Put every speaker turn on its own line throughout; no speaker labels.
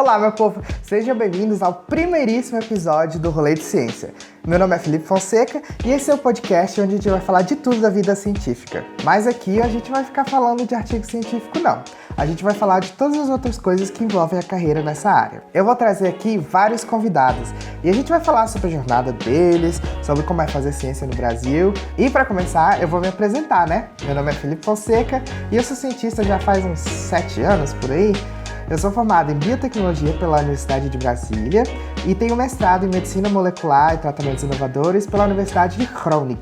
Olá, meu povo! Sejam bem-vindos ao primeiríssimo episódio do Rolê de Ciência. Meu nome é Felipe Fonseca e esse é o podcast onde a gente vai falar de tudo da vida científica. Mas aqui a gente vai ficar falando de artigo científico, não. A gente vai falar de todas as outras coisas que envolvem a carreira nessa área. Eu vou trazer aqui vários convidados e a gente vai falar sobre a jornada deles, sobre como é fazer ciência no Brasil. E para começar, eu vou me apresentar, né? Meu nome é Felipe Fonseca e eu sou cientista já faz uns 7 anos por aí. Eu sou formado em biotecnologia pela Universidade de Brasília e tenho mestrado em medicina molecular e tratamentos inovadores pela Universidade de Groningen.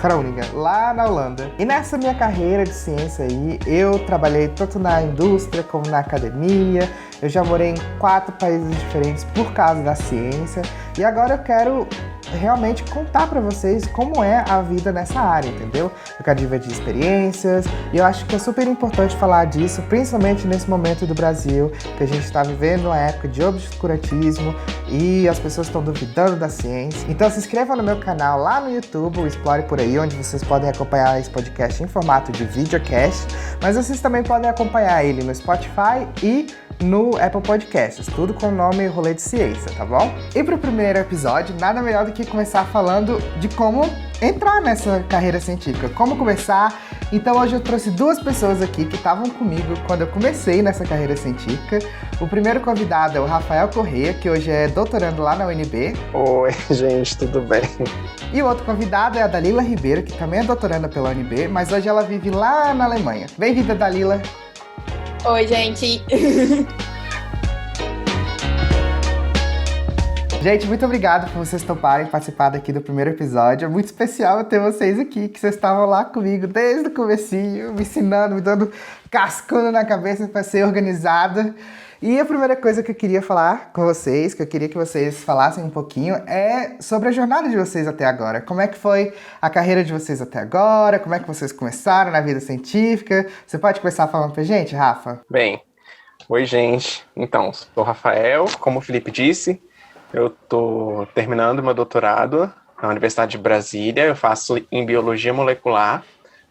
Groningen, lá na Holanda. E nessa minha carreira de ciência aí, eu trabalhei tanto na indústria como na academia. Eu já morei em 4 países diferentes por causa da ciência. E agora eu quero realmente contar pra vocês como é a vida nessa área, entendeu? Eu quero dividir experiências e eu acho que é super importante falar disso, principalmente nesse momento do Brasil, que a gente está vivendo uma época de obscurantismo e as pessoas estão duvidando da ciência. Então se inscrevam no meu canal lá no YouTube, o Explore Por Aí, onde vocês podem acompanhar esse podcast em formato de videocast, mas vocês também podem acompanhar ele no Spotify e no Apple Podcasts, tudo com o nome Rolê de Ciência, tá bom? E pro primeiro episódio, nada melhor do que começar falando de como entrar nessa carreira científica, como começar. Então hoje eu trouxe 2 pessoas aqui que estavam comigo quando eu comecei nessa carreira científica. O primeiro convidado é o Rafael Corrêa, que hoje é doutorando lá na UNB.
Oi, gente, tudo bem?
E o outro convidado é a Dalila Ribeiro, que também é doutoranda pela UNB, mas hoje ela vive lá na Alemanha. Bem-vinda, Dalila!
Oi, gente!
Gente, muito obrigado por vocês toparem participar aqui do primeiro episódio. É muito especial ter vocês aqui, que vocês estavam lá comigo desde o comecinho, me ensinando, me dando cascudo na cabeça para ser organizada. E a primeira coisa que eu queria falar com vocês, que eu queria que vocês falassem um pouquinho, é sobre a jornada de vocês até agora. Como é que foi a carreira de vocês até agora? Como é que vocês começaram na vida científica? Você pode começar falando pra gente, Rafa?
Bem, oi, gente. Então, sou o Rafael, como o Felipe disse, eu tô terminando meu doutorado na Universidade de Brasília. Eu faço em biologia molecular,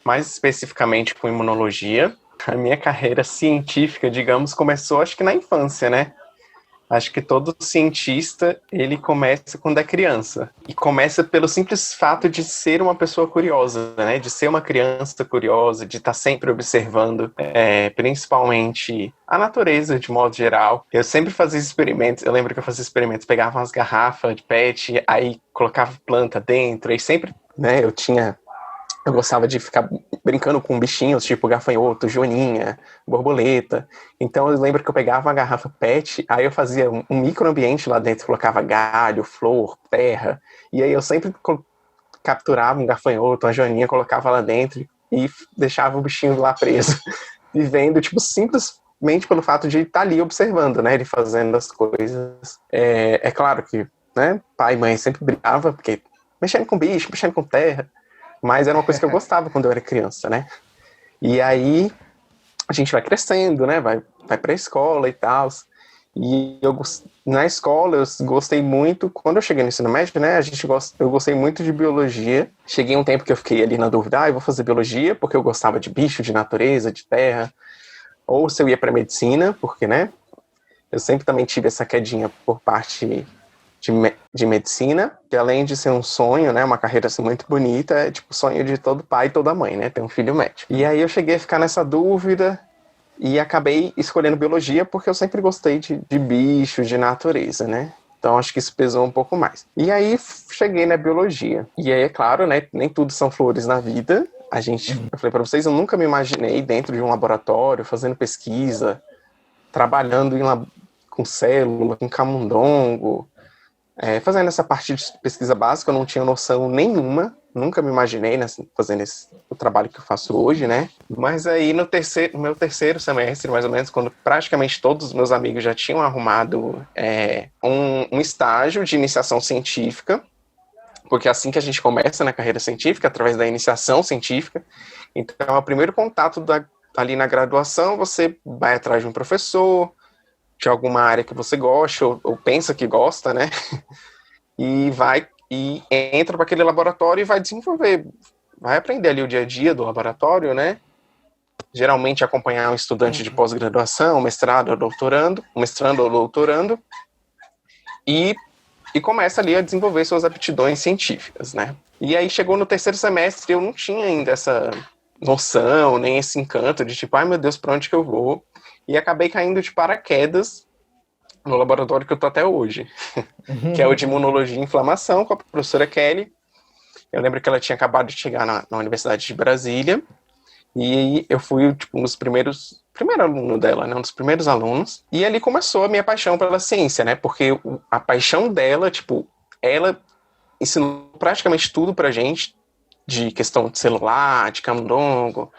mais especificamente com imunologia. A minha carreira científica, digamos, começou acho que na infância, né? Acho que todo cientista, ele começa quando é criança. E começa pelo simples fato de ser uma pessoa curiosa, né? De ser uma criança curiosa, de estar sempre observando, principalmente a natureza, de modo geral. Eu sempre fazia experimentos, eu lembro que eu fazia experimentos, pegava umas garrafas de PET, aí colocava planta dentro, e sempre, né, eu gostava de ficar brincando com bichinhos, tipo gafanhoto, joaninha, borboleta. Então eu lembro que eu pegava uma garrafa PET, aí eu fazia um microambiente lá dentro, colocava galho, flor, terra, e aí eu sempre capturava um gafanhoto, uma joaninha, colocava lá dentro e deixava o bichinho lá preso, vivendo, tipo, simplesmente pelo fato de estar ali observando, né, ele fazendo as coisas. É claro que, né, pai e mãe sempre brigavam, porque mexendo com bicho, mexendo com terra, mas era uma coisa que eu gostava quando eu era criança, né? E aí a gente vai crescendo, né? Vai pra escola e tal. E na escola eu gostei muito, quando eu cheguei no ensino médio, né? Eu gostei muito de biologia. Cheguei um tempo que eu fiquei ali na dúvida, eu vou fazer biologia, porque eu gostava de bicho, de natureza, de terra. Ou se eu ia pra medicina, porque, né? Eu sempre também tive essa quedinha por parte de medicina, que além de ser um sonho, né, uma carreira assim, muito bonita, é tipo o sonho de todo pai e toda mãe, né, ter um filho médico. E aí eu cheguei a ficar nessa dúvida e acabei escolhendo biologia porque eu sempre gostei de bicho, de natureza, né. Então acho que isso pesou um pouco mais. E aí cheguei na biologia. E aí, é claro, né, nem tudo são flores na vida. Eu falei para vocês, eu nunca me imaginei dentro de um laboratório, fazendo pesquisa, trabalhando com célula, com camundongo, fazendo essa parte de pesquisa básica. Eu não tinha noção nenhuma, nunca me imaginei fazendo o trabalho que eu faço hoje, né? Mas aí no meu terceiro semestre, mais ou menos, quando praticamente todos os meus amigos já tinham arrumado um estágio de iniciação científica, porque é assim que a gente começa na carreira científica, através da iniciação científica. Então, o primeiro contato ali na graduação, você vai atrás de um professor, de alguma área que você gosta, ou pensa que gosta, né? E entra para aquele laboratório e vai desenvolver, vai aprender ali o dia a dia do laboratório, né? geralmente acompanhar um estudante de pós-graduação, mestrado ou doutorando, e começa ali a desenvolver suas aptidões científicas, né? E aí chegou no terceiro semestre, eu não tinha ainda essa noção, nem esse encanto de tipo, ai meu Deus, pra onde que eu vou? E acabei caindo de paraquedas no laboratório que eu tô até hoje, que é o de imunologia e inflamação, com a professora Kelly. Eu lembro que ela tinha acabado de chegar na Universidade de Brasília, e eu fui, tipo, primeiro aluno dela, né, um dos primeiros alunos, e ali começou a minha paixão pela ciência, né, porque a paixão dela, tipo, ela ensinou praticamente tudo pra gente, de questão de celular, de camundongo,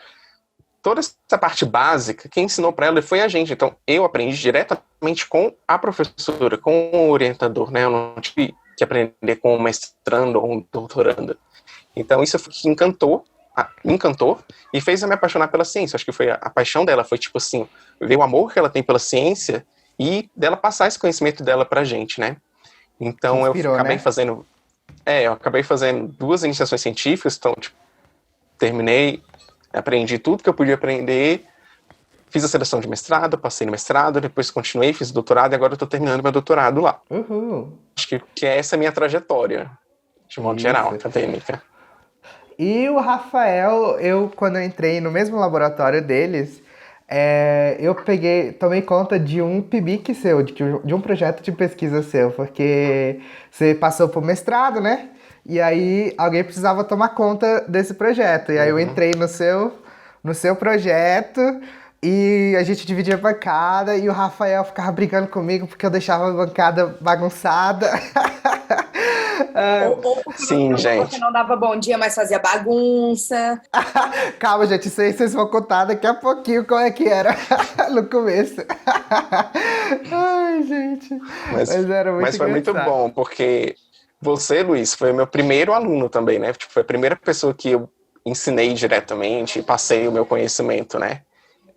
toda essa parte básica, quem ensinou para ela foi a gente. Então, eu aprendi diretamente com a professora, com o orientador, né? Eu não tive que aprender com um mestrando ou um doutorando. Então, isso me encantou e fez eu me apaixonar pela ciência. Acho que foi a paixão dela, foi tipo assim, ver o amor que ela tem pela ciência e dela passar esse conhecimento dela pra gente, né? Então,
Inspirou,
eu acabei fazendo 2 iniciações científicas, então, tipo, terminei, aprendi tudo que eu podia aprender, fiz a seleção de mestrado, passei no mestrado, depois continuei, fiz doutorado e agora eu tô terminando meu doutorado lá.
Uhul.
Acho que essa é a minha trajetória, de modo geral, acadêmica.
E o Rafael, quando eu entrei no mesmo laboratório deles, eu tomei conta de um PIBIC seu, de um projeto de pesquisa seu, porque você passou por mestrado, né? E aí alguém precisava tomar conta desse projeto. E aí eu entrei no seu projeto e a gente dividia a bancada e o Rafael ficava brigando comigo porque eu deixava a bancada bagunçada.
Sim, gente.
Você não dava bom dia, mas fazia bagunça.
Calma, gente, isso aí vocês vão contar daqui a pouquinho como é que era no começo. Ai, gente. Mas era muito
Mas foi muito
engraçado.
bom, porque você, Luiz, foi o meu primeiro aluno também, né? Tipo, foi a primeira pessoa que eu ensinei diretamente e passei o meu conhecimento, né?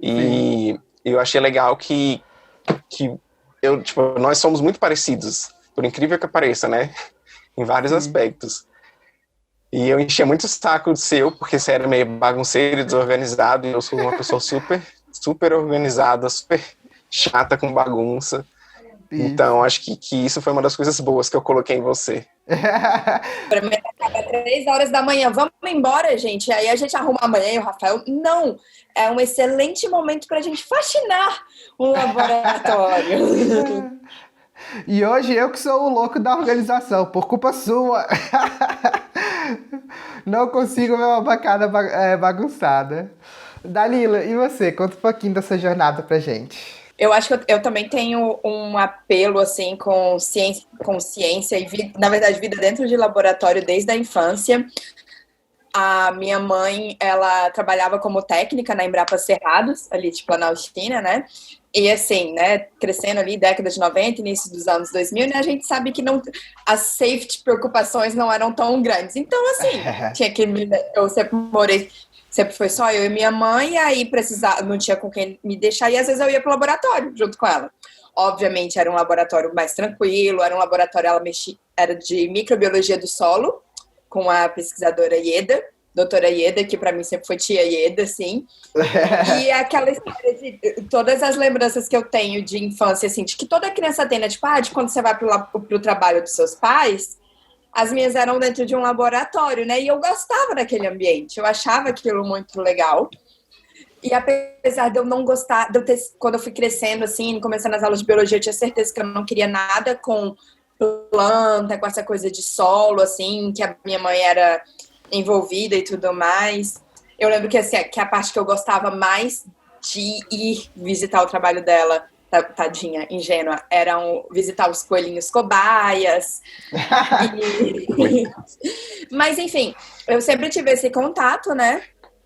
E eu achei legal que nós somos muito parecidos, por incrível que pareça, né? Em vários aspectos. E eu enchia muito o saco seu, porque você era meio bagunceiro e desorganizado, e eu sou uma pessoa super, super organizada, super chata com bagunça.
Isso.
Então, acho que isso foi uma das coisas boas que eu coloquei em você.
Pra mim, acaba 3 horas da manhã. Vamos embora, gente. Aí a gente arruma amanhã e o Rafael, não. É um excelente momento pra gente faxinar o laboratório.
E hoje eu que sou o louco da organização, por culpa sua. Não consigo ver uma bancada bagunçada. Dalila, e você? Conta um pouquinho dessa jornada pra gente.
Eu acho que eu também tenho um apelo, assim, com ciência e, na verdade, vida dentro de laboratório desde a infância. A minha mãe, ela trabalhava como técnica na Embrapa Cerrados, ali de Planaltina, né? E assim, né, crescendo ali, década de 90, início dos anos 2000, né, a gente sabe que as safety preocupações não eram tão grandes. Então, assim, eu sempre foi só eu e minha mãe, e aí não tinha com quem me deixar, e às vezes eu ia pro laboratório junto com ela. Obviamente era um laboratório mais tranquilo, era um laboratório, era de microbiologia do solo, com a pesquisadora Ieda, doutora Ieda, que para mim sempre foi tia Ieda, assim. E aquela história de todas as lembranças que eu tenho de infância, assim, de que toda criança tem, né? Tipo, de quando você vai pro trabalho dos seus pais, as minhas eram dentro de um laboratório, né? E eu gostava daquele ambiente, eu achava aquilo muito legal. E apesar de eu não gostar, quando eu fui crescendo, assim, começando as aulas de biologia, eu tinha certeza que eu não queria nada com planta, com essa coisa de solo, assim, que a minha mãe era envolvida e tudo mais. Eu lembro que, assim, que a parte que eu gostava mais de ir visitar o trabalho dela, tadinha, ingênua, eram visitar os coelhinhos cobaias. Mas, enfim, eu sempre tive esse contato, né?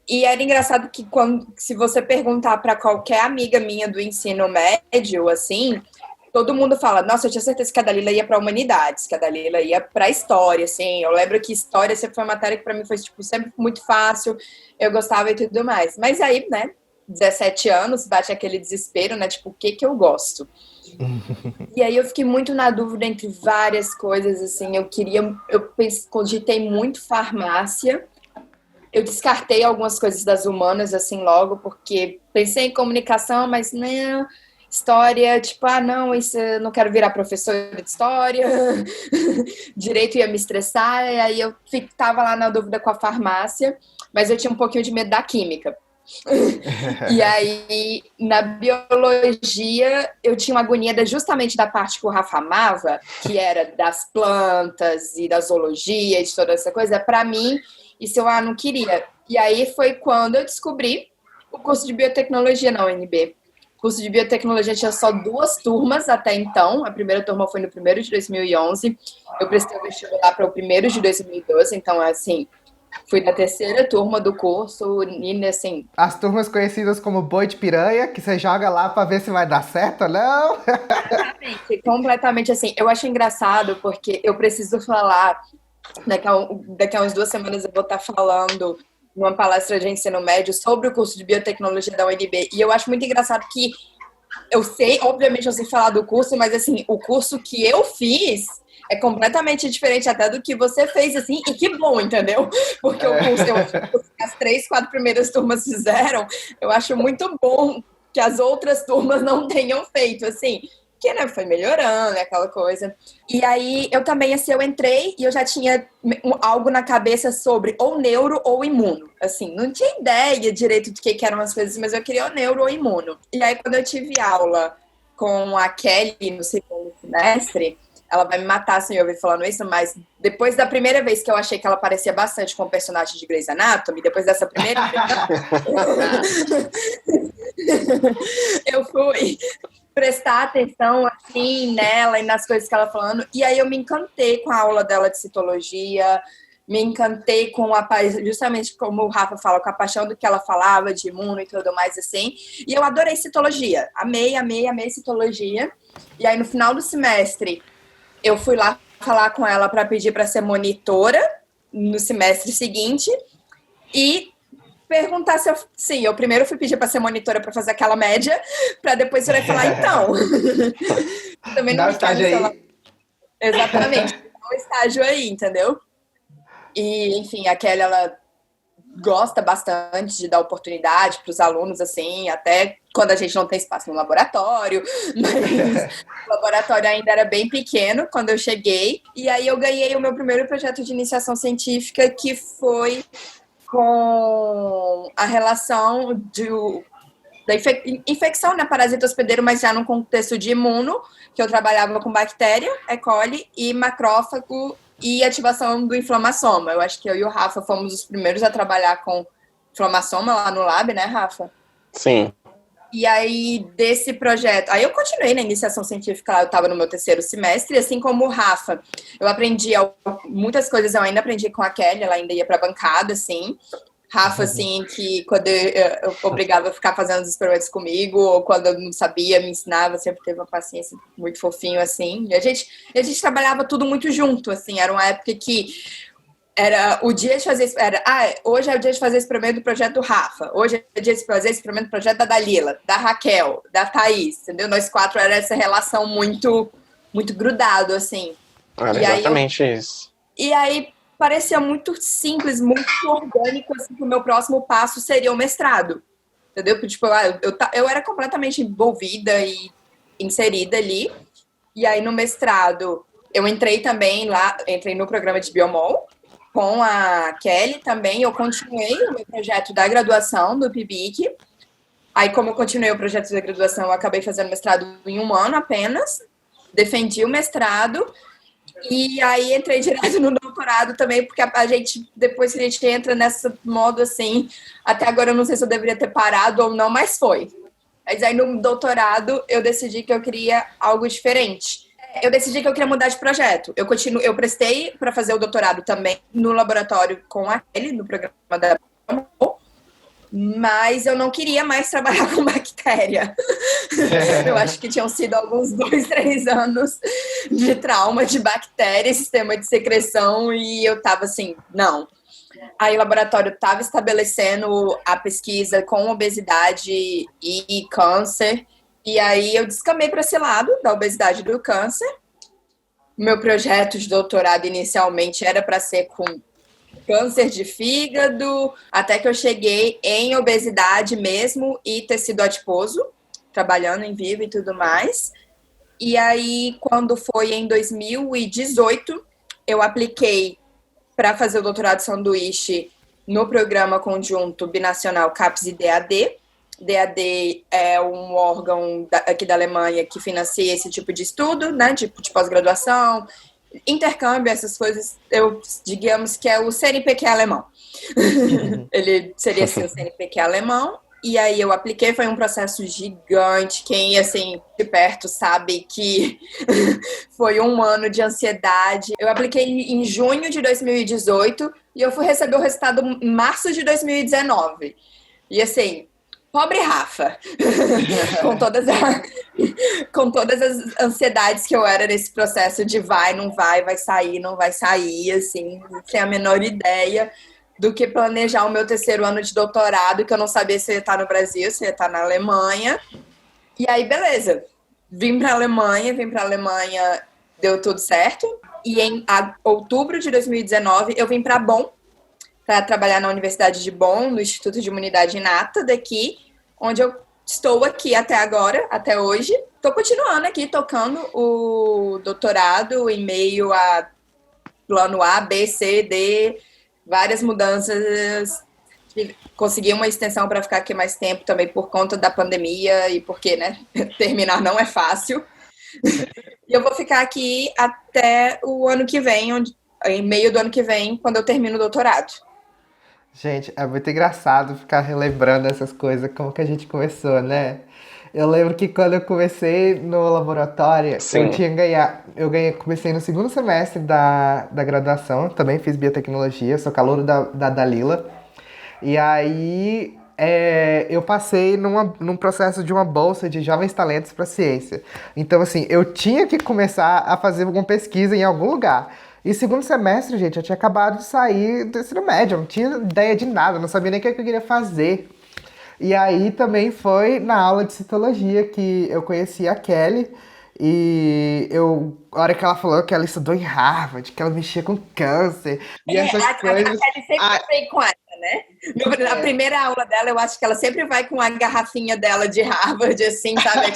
E era engraçado que se você perguntar para qualquer amiga minha do ensino médio, assim, todo mundo fala, nossa, eu tinha certeza que a Dalila ia para humanidades, que a Dalila ia para história, assim. Eu lembro que história sempre foi uma matéria que para mim foi, tipo, sempre muito fácil, eu gostava e tudo mais. Mas aí, né, 17 anos, bate aquele desespero, né, tipo, o que eu gosto? E aí eu fiquei muito na dúvida entre várias coisas, assim, cogitei muito farmácia, eu descartei algumas coisas das humanas, assim, logo, porque pensei em comunicação, mas não, história, tipo, não, isso eu não quero virar professora de história, direito ia me estressar, e aí eu tava lá na dúvida com a farmácia, mas eu tinha um pouquinho de medo da química. E aí, na biologia, eu tinha uma agonia justamente da parte que o Rafa amava, que era das plantas e da zoologia e de toda essa coisa. Para mim, isso eu não queria. E aí foi quando eu descobri o curso de biotecnologia na UNB. O curso de biotecnologia tinha só 2 turmas até então. A primeira turma foi no 1º de 2011. Eu prestei o vestibular para o 1º de 2012. Então, assim, fui da 3ª turma do curso e, assim...
As turmas conhecidas como boi de piranha, que você joga lá pra ver se vai dar certo ou não.
Completamente, completamente assim. Eu acho engraçado porque eu preciso falar, daqui a umas 2 semanas eu vou estar falando numa palestra de ensino médio sobre o curso de biotecnologia da UNB. E eu acho muito engraçado que eu sei, obviamente eu sei falar do curso, mas assim, o curso que eu fiz é completamente diferente até do que você fez, assim, e que bom, entendeu? Porque o curso, eu acho que as 3, 4 primeiras turmas fizeram, eu acho muito bom que as outras turmas não tenham feito, assim, que, né, foi melhorando, aquela coisa. E aí, eu também, assim, eu entrei e eu já tinha algo na cabeça sobre ou neuro ou imuno, assim, não tinha ideia direito do que eram as coisas, mas eu queria ou neuro ou imuno. E aí, quando eu tive aula com a Kelly no 2º semestre, ela vai me matar se eu ouvir falando isso, mas depois da primeira vez que eu achei que ela parecia bastante com o personagem de Grey's Anatomy, depois dessa primeira eu fui prestar atenção assim nela e nas coisas que ela falando, e aí eu me encantei com a aula dela de citologia, me encantei com justamente como o Rafa fala, com a paixão do que ela falava de imuno e tudo mais assim, e eu adorei citologia, amei citologia. E aí no final do semestre eu fui lá falar com ela para pedir para ser monitora no semestre seguinte e perguntar se eu... Sim, eu primeiro fui pedir para ser monitora para fazer aquela média, para depois você vai falar, então. Também não
Dá
me
estágio aí.
lá. Exatamente, dá um estágio aí, entendeu? E, enfim, a Kelly, ela gosta bastante de dar oportunidade para os alunos, assim, até quando a gente não tem espaço no laboratório, mas o laboratório ainda era bem pequeno quando eu cheguei, e aí eu ganhei o meu primeiro projeto de iniciação científica, que foi com a relação da infecção, né, parasita hospedeiro, mas já no contexto de imuno, que eu trabalhava com bactéria, E. coli e macrófago e ativação do inflamassoma. Eu acho que eu e o Rafa fomos os primeiros a trabalhar com inflamassoma lá no lab, né, Rafa?
Sim.
E aí, desse projeto... Aí eu continuei na iniciação científica, eu estava no meu 3º semestre, assim como o Rafa. Eu aprendi muitas coisas, eu ainda aprendi com a Kelly, ela ainda ia para a bancada, assim. Rafa, assim, que quando eu obrigava a ficar fazendo os experimentos comigo, ou quando eu não sabia, me ensinava, sempre teve uma paciência muito fofinho, assim. E a gente trabalhava tudo muito junto, assim. Era uma época que era o dia de fazer... hoje é o dia de fazer experimento do projeto do Rafa. Hoje é o dia de fazer experimento do projeto da Dalila, da Raquel, da Thaís, entendeu? Nós 4 era essa relação muito, muito grudado, assim.
Era exatamente isso.
E aí parecia muito simples, muito orgânico, assim, que o meu próximo passo seria o mestrado, entendeu? Porque, tipo, eu era completamente envolvida e inserida ali, e aí no mestrado eu entrei também lá, entrei no programa de Biomol, com a Kelly também, eu continuei o meu projeto da graduação do PIBIC, aí como eu continuei o projeto da graduação, eu acabei fazendo mestrado em 1 ano apenas, defendi o mestrado, e aí entrei direto no doutorado também, porque a gente, depois que a gente entra nessa modo assim, até agora eu não sei se eu deveria ter parado ou não, mas foi. Mas aí no doutorado eu decidi que eu queria algo diferente. Eu decidi que eu queria mudar de projeto. Eu prestei para fazer o doutorado também no laboratório com a Kelly, no programa da mas eu não queria mais trabalhar com bactéria. Eu acho que tinham sido alguns 2, 3 anos de trauma de bactéria, sistema de secreção, e eu tava assim, não. Aí o laboratório estava estabelecendo a pesquisa com obesidade e câncer, e aí eu descamei para esse lado da obesidade e do câncer. Meu projeto de doutorado inicialmente era para ser com câncer de fígado, até que eu cheguei em obesidade mesmo e tecido adiposo, trabalhando em vivo e tudo mais. E aí, quando foi em 2018, eu apliquei para fazer o doutorado sanduíche no programa conjunto binacional CAPES e DAD. DAD é um órgão aqui da Alemanha que financia esse tipo de estudo, né, de pós-graduação, intercâmbio, essas coisas, digamos que é o CNPq alemão. Ele seria assim, o CNPq alemão. E aí eu apliquei, foi um processo gigante. Quem, assim, de perto sabe que foi um ano de ansiedade. Eu apliquei em junho de 2018 e eu fui receber o resultado em março de 2019. E assim, pobre Rafa, com todas as ansiedades que eu era nesse processo de não vai sair, não vai sair, assim, sem a menor ideia do que planejar o meu terceiro ano de doutorado, que eu não sabia se ia estar no Brasil, se ia estar na Alemanha. E aí, beleza. Vim para a Alemanha, deu tudo certo. E em outubro de 2019, eu vim para Bonn, para trabalhar na Universidade de Bonn, no Instituto de Imunidade Inata daqui, onde eu estou aqui até agora, até hoje. Estou continuando aqui, tocando o doutorado em meio a plano A, B, C, D, várias mudanças. Consegui uma extensão para ficar aqui mais tempo também por conta da pandemia e porque, né, terminar não é fácil. E eu vou ficar aqui até o ano que vem, em meio do ano que vem, quando eu termino o doutorado.
Gente, é muito engraçado ficar relembrando essas coisas, como que a gente começou, né? Eu lembro que quando eu comecei no laboratório,
Sim.
comecei no segundo semestre da graduação, também fiz biotecnologia, sou calouro da Dalila. E aí eu passei num processo de uma bolsa de jovens talentos para ciência. Então, assim, eu tinha que começar a fazer alguma pesquisa em algum lugar. E segundo semestre, gente, eu tinha acabado de sair do ensino médio, eu não tinha ideia de nada, não sabia nem o que eu queria fazer. E aí também foi na aula de citologia que eu conheci a Kelly. E a hora que ela falou que ela estudou em Harvard, que ela mexia com câncer. E essas coisas.
A Kelly sempre veio com essa, né? Na primeira aula dela, eu acho que ela sempre vai com a garrafinha dela de Harvard, assim, sabe?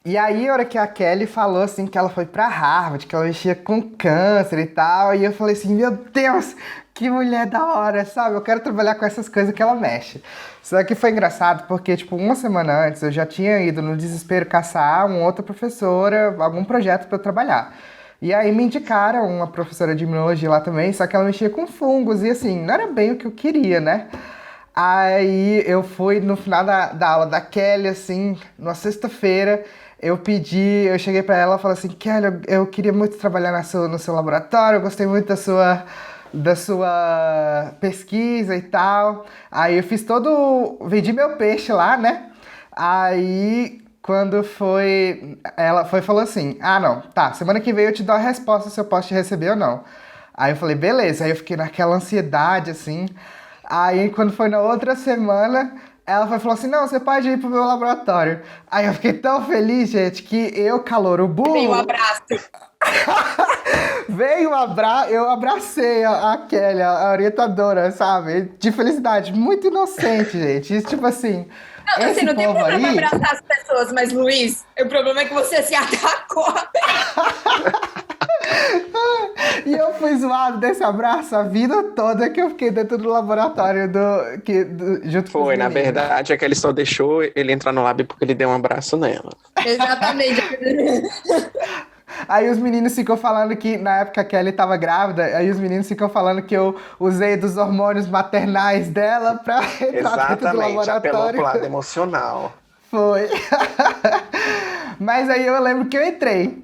E aí, a hora que a Kelly falou, assim, que ela foi pra Harvard, que ela mexia com câncer e tal, e eu falei assim, meu Deus, que mulher da hora, sabe? Eu quero trabalhar com essas coisas que ela mexe. Só que foi engraçado porque, tipo, uma semana antes eu já tinha ido no desespero caçar uma outra professora, algum projeto pra eu trabalhar. E aí me indicaram uma professora de imunologia lá também, só que ela mexia com fungos e, assim, não era bem o que eu queria, né? Aí eu fui no final da aula da Kelly, assim, numa sexta-feira, eu cheguei pra ela e falei assim, Kelly, eu queria muito trabalhar no seu laboratório, eu gostei muito da sua pesquisa e tal. Aí eu vendi meu peixe lá, né? Aí quando ela falou assim, não, tá, semana que vem eu te dou a resposta se eu posso te receber ou não. Aí eu falei, beleza, aí eu fiquei naquela ansiedade, assim. Aí quando foi na outra semana, ela falou assim, não, você pode ir pro meu laboratório. Aí eu fiquei tão feliz, gente, que calouro burro...
Veio um abraço.
Eu abracei a Kelly, a orientadora, sabe? De felicidade, muito inocente, gente. Isso, tipo assim...
Não, assim, não tem problema abraçar as pessoas, mas, Luiz, o problema é que você se atacou.
E eu fui zoado desse abraço a vida toda que eu fiquei dentro do laboratório junto com os
Foi, na
meninos.
verdade, é que ele só deixou ele entrar no lab porque ele deu um abraço nela.
Exatamente.
Aí os meninos ficam falando que, na época a Kelly tava grávida, aí os meninos ficam falando que eu usei dos hormônios maternais dela pra entrar dentro do laboratório.
Apelou pro lado emocional.
Foi. Mas aí eu lembro que eu entrei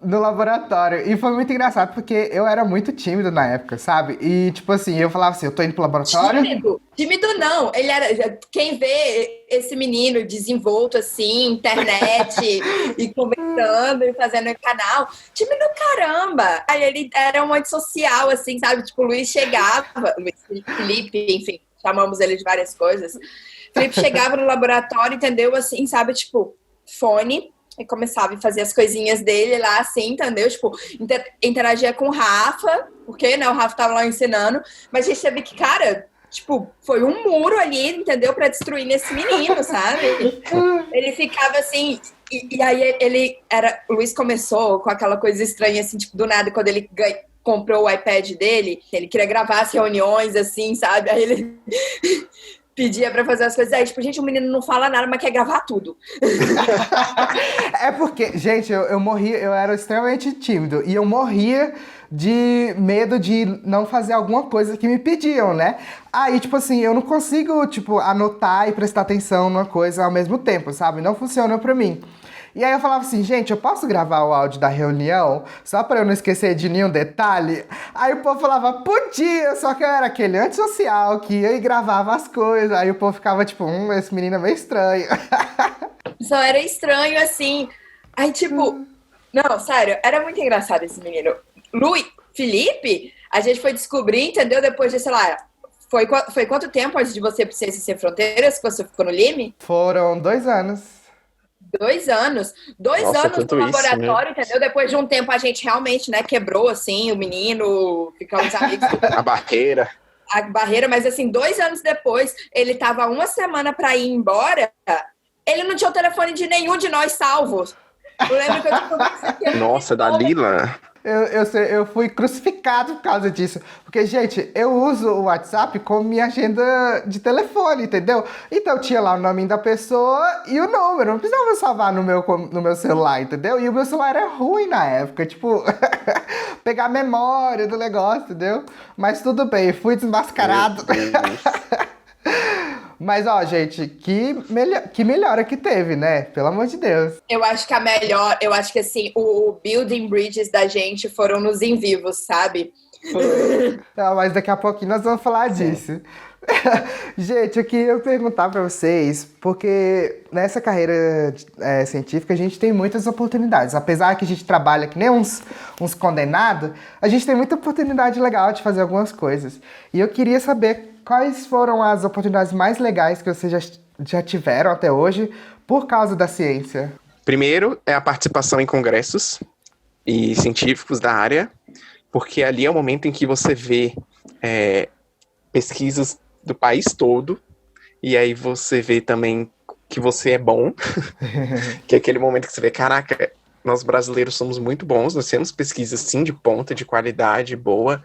no laboratório e foi muito engraçado porque eu era muito tímido na época, sabe? E tipo assim, eu falava assim, eu tô indo pro laboratório...
Tímido não, ele era, quem vê esse menino desenvolto assim, internet e conversando e fazendo canal, tímido caramba, aí ele era um antissocial assim, sabe, tipo, o Luiz chegava, Felipe, enfim, chamamos ele de várias coisas, Felipe chegava no laboratório, entendeu, assim, sabe, tipo, fone, e começava a fazer as coisinhas dele lá, assim, entendeu? Tipo, interagia com o Rafa, porque, né, o Rafa tava lá ensinando, mas a gente teve que, cara, tipo, foi um muro ali, entendeu? Pra destruir nesse menino, sabe? Ele ficava assim, e aí o Luiz começou com aquela coisa estranha, assim, tipo, do nada, quando ele comprou o iPad dele, ele queria gravar as reuniões, assim, sabe? Aí ele pedia pra fazer as coisas. Aí, tipo, gente, o menino não fala nada, mas quer gravar tudo.
É porque, gente, eu morria, eu era extremamente tímido e eu morria de medo de não fazer alguma coisa que me pediam, né? Aí, tipo assim, eu não consigo, tipo, anotar e prestar atenção numa coisa ao mesmo tempo, sabe? Não funciona pra mim. E aí eu falava assim, gente, eu posso gravar o áudio da reunião só pra eu não esquecer de nenhum detalhe? Aí o povo falava, podia, só que eu era aquele antissocial que ia e gravava as coisas. Aí o povo ficava tipo, esse menino é meio estranho.
Só era estranho, assim. Aí, tipo, não, sério, era muito engraçado esse menino. Felipe, a gente foi descobrir, entendeu? Depois de, sei lá, foi quanto tempo antes de você ir pro Ciências Sem Fronteiras que você ficou no Lime?
Foram 2 anos.
2 anos. Dois
Nossa,
anos no
tudo isso, né?
laboratório, entendeu? Depois de um tempo a gente realmente, né, quebrou, assim, o menino, ficamos amigos, tudo.
A barreira.
A barreira, mas assim, 2 anos depois, ele tava uma semana pra ir embora, ele não tinha o telefone de nenhum de nós salvos. Eu lembro que eu tipo,
Nossa, da Lila.
Eu fui crucificado por causa disso. Porque, gente, eu uso o WhatsApp como minha agenda de telefone, entendeu? Então tinha lá o nome da pessoa e o número. Não precisava salvar no meu celular, entendeu? E o meu celular era ruim na época. Tipo, pegar a memória do negócio, entendeu? Mas tudo bem, fui desmascarado. Mas, ó, gente, que melhora que teve, né? Pelo amor de Deus.
eu acho que eu acho que assim, o building bridges da gente foram nos em vivos, sabe?
Não, mas daqui a pouquinho nós vamos falar disso. Gente, eu queria perguntar pra vocês, porque nessa carreira científica a gente tem muitas oportunidades. Apesar que a gente trabalha que nem uns condenados, a gente tem muita oportunidade legal de fazer algumas coisas. E eu queria saber quais foram as oportunidades mais legais que vocês já tiveram até hoje por causa da ciência.
Primeiro é a participação em congressos e científicos da área, porque ali é o momento em que você vê pesquisas do país todo, e aí você vê também que você é bom, que é aquele momento que você vê, caraca, nós brasileiros somos muito bons, nós temos pesquisas sim de ponta, de qualidade boa,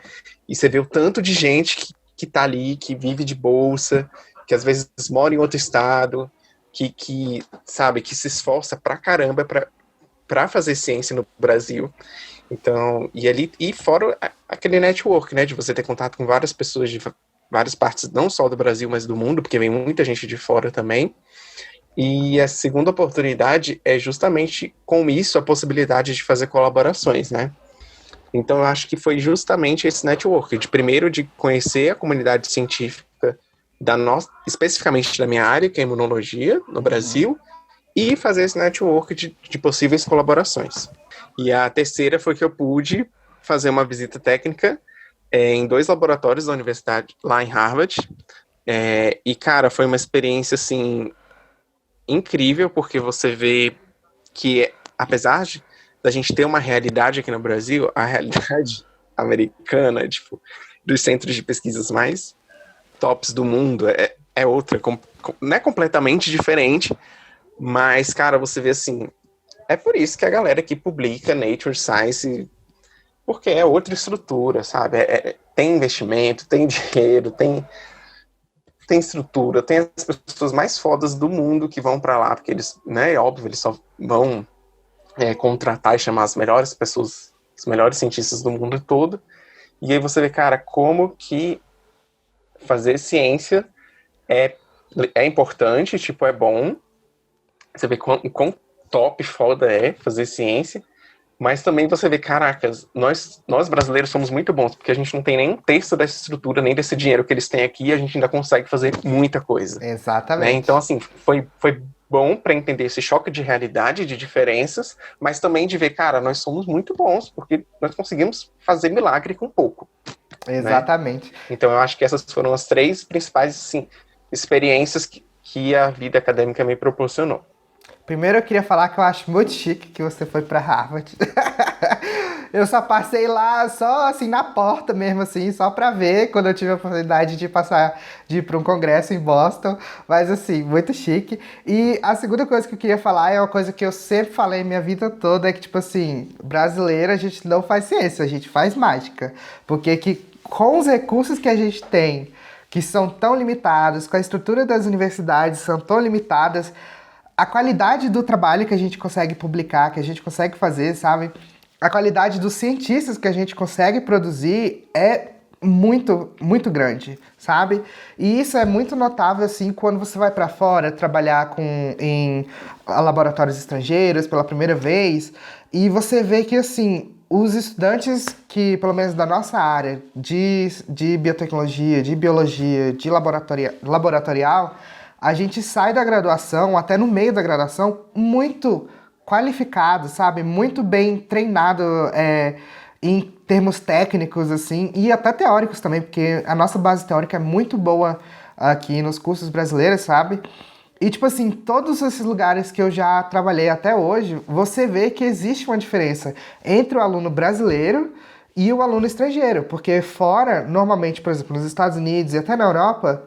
e você vê o tanto de gente que tá ali, que vive de bolsa, que às vezes mora em outro estado, que sabe, que se esforça pra caramba pra fazer ciência no Brasil. Então, e fora aquele network, né, de você ter contato com várias pessoas de várias partes, não só do Brasil, mas do mundo, porque vem muita gente de fora também. E a segunda oportunidade é justamente com isso a possibilidade de fazer colaborações, né? Então, eu acho que foi justamente esse network, de conhecer a comunidade científica especificamente da minha área, que é imunologia, no Brasil, e fazer esse network de possíveis colaborações. E a terceira foi que eu pude fazer uma visita técnica em 2 laboratórios da universidade, lá em Harvard. E, cara, foi uma experiência, assim, incrível, porque você vê que, apesar da gente ter uma realidade aqui no Brasil, a realidade americana, tipo, dos centros de pesquisas mais tops do mundo é outra, não é completamente diferente, mas, cara, você vê assim, é por isso que a galera que publica Nature Science, porque é outra estrutura, sabe? Tem investimento, tem dinheiro, tem estrutura, tem as pessoas mais fodas do mundo que vão pra lá, porque eles, né, é óbvio, eles só vão contratar e chamar as melhores pessoas, os melhores cientistas do mundo todo, e aí você vê, cara, como que fazer ciência é importante, tipo, é bom, você vê quão top, foda é fazer ciência, mas também você vê, caracas, nós brasileiros somos muito bons, porque a gente não tem nem um terço dessa estrutura, nem desse dinheiro que eles têm aqui, e a gente ainda consegue fazer muita coisa.
Exatamente.
Né? Então, assim, foi bom para entender esse choque de realidade, de diferenças, mas também de ver, cara, nós somos muito bons, porque nós conseguimos fazer milagre com pouco.
Exatamente.
Né? Então, eu acho que essas foram as 3 principais, assim, experiências que a vida acadêmica me proporcionou.
Primeiro eu queria falar que eu acho muito chique que você foi pra Harvard. Eu só passei lá, só assim, na porta mesmo, assim, só pra ver, quando eu tive a oportunidade de ir pra um congresso em Boston. Mas, assim, muito chique. E a segunda coisa que eu queria falar é uma coisa que eu sempre falei minha vida toda, é que, tipo assim, brasileiro a gente não faz ciência, a gente faz mágica. Porque que, com os recursos que a gente tem, que são tão limitados, com a estrutura das universidades são tão limitadas, a qualidade do trabalho que a gente consegue publicar, que a gente consegue fazer, sabe? A qualidade dos cientistas que a gente consegue produzir é muito, muito grande, sabe? E isso é muito notável, assim, quando você vai para fora trabalhar em laboratórios estrangeiros pela primeira vez, e você vê que, assim, os estudantes que, pelo menos da nossa área de biotecnologia, de biologia, de laboratorial, a gente sai da graduação, até no meio da graduação, muito qualificado, sabe? Muito bem treinado em termos técnicos, assim, e até teóricos também, porque a nossa base teórica é muito boa aqui nos cursos brasileiros, sabe? E, tipo assim, todos esses lugares que eu já trabalhei até hoje, você vê que existe uma diferença entre o aluno brasileiro e o aluno estrangeiro, porque fora, normalmente, por exemplo, nos Estados Unidos e até na Europa,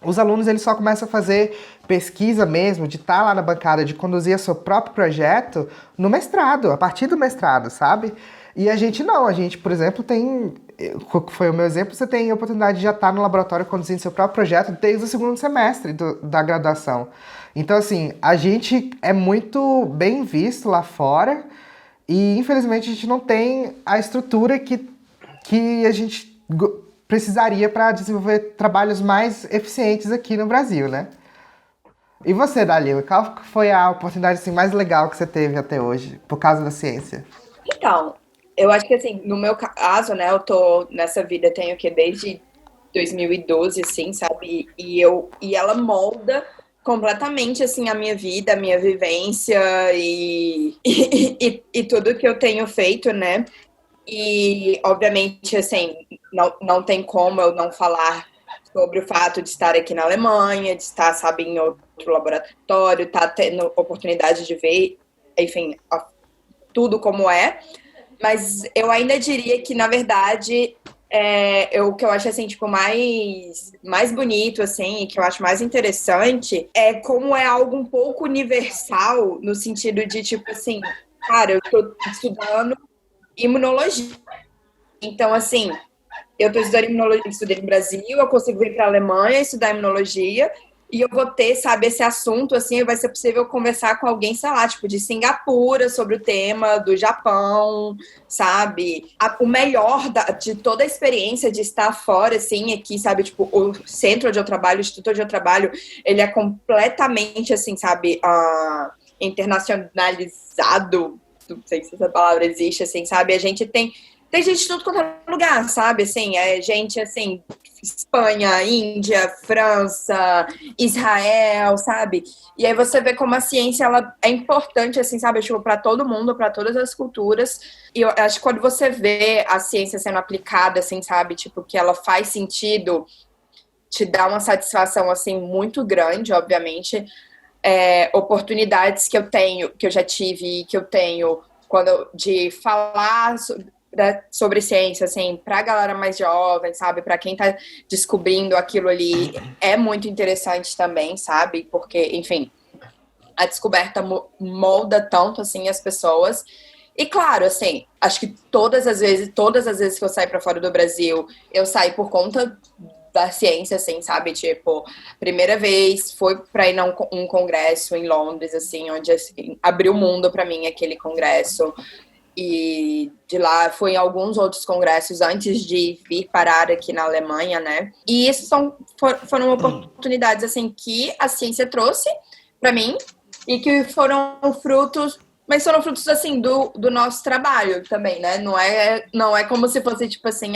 os alunos eles só começam a fazer pesquisa mesmo, de estar lá na bancada, de conduzir o seu próprio projeto no mestrado, a partir do mestrado, sabe? E a gente não, a gente, por exemplo, tem, foi o meu exemplo, você tem a oportunidade de já estar no laboratório conduzindo seu próprio projeto desde o segundo semestre da graduação. Então, assim, a gente é muito bem visto lá fora e, infelizmente, a gente não tem a estrutura que a gente precisaria para desenvolver trabalhos mais eficientes aqui no Brasil, né? E você, Dalila, qual foi a oportunidade assim, mais legal que você teve até hoje, por causa da ciência?
Então, eu acho que assim, no meu caso, né, eu tô nessa vida, tenho que desde 2012, assim, sabe? E ela molda completamente, assim, a minha vida, a minha vivência e tudo que eu tenho feito, né? E, obviamente, assim, não tem como eu não falar sobre o fato de estar aqui na Alemanha, de estar, sabe, em outro laboratório, estar tendo oportunidade de ver, enfim, tudo como é. Mas eu ainda diria que, na verdade, o que eu acho, assim, tipo, mais bonito, assim, e que eu acho mais interessante é como é algo um pouco universal, no sentido de, tipo, assim, cara, eu tô estudando imunologia. Então, assim, eu estou estudando imunologia, estudei no Brasil, eu consigo vir para a Alemanha estudar imunologia e eu vou ter, sabe, esse assunto, assim, vai ser possível conversar com alguém, sei lá, tipo, de Singapura sobre o tema, do Japão, sabe? O melhor de toda a experiência de estar fora, assim, aqui, sabe, tipo, o centro onde eu trabalho, o instituto onde eu trabalho, ele é completamente, assim, sabe, internacionalizado, não sei se essa palavra existe, assim, sabe? A gente tem gente de tudo quanto é lugar, sabe? Assim, gente, assim, Espanha, Índia, França, Israel, sabe? E aí você vê como a ciência, ela é importante, assim, sabe? Tipo, para todo mundo, para todas as culturas. E eu acho que quando você vê a ciência sendo aplicada, assim, sabe? Tipo, que ela faz sentido, te dá uma satisfação, assim, muito grande, obviamente. Oportunidades que eu já tive, que eu tenho de falar sobre ciência, assim, para a galera mais jovem, sabe, para quem tá descobrindo aquilo ali, é muito interessante também, sabe, porque, enfim, a descoberta molda tanto, assim, as pessoas. E claro, assim, acho que todas as vezes que eu saio para fora do Brasil, eu saio por conta da ciência, assim, sabe? Tipo, primeira vez foi para ir a um congresso em Londres, assim, onde assim, abriu o mundo para mim aquele congresso. E de lá foi em alguns outros congressos antes de vir parar aqui na Alemanha, né? E isso foram oportunidades, assim, que a ciência trouxe para mim e que foram frutos, mas foram frutos, assim, do nosso trabalho também, né? Não é como se fosse, tipo assim,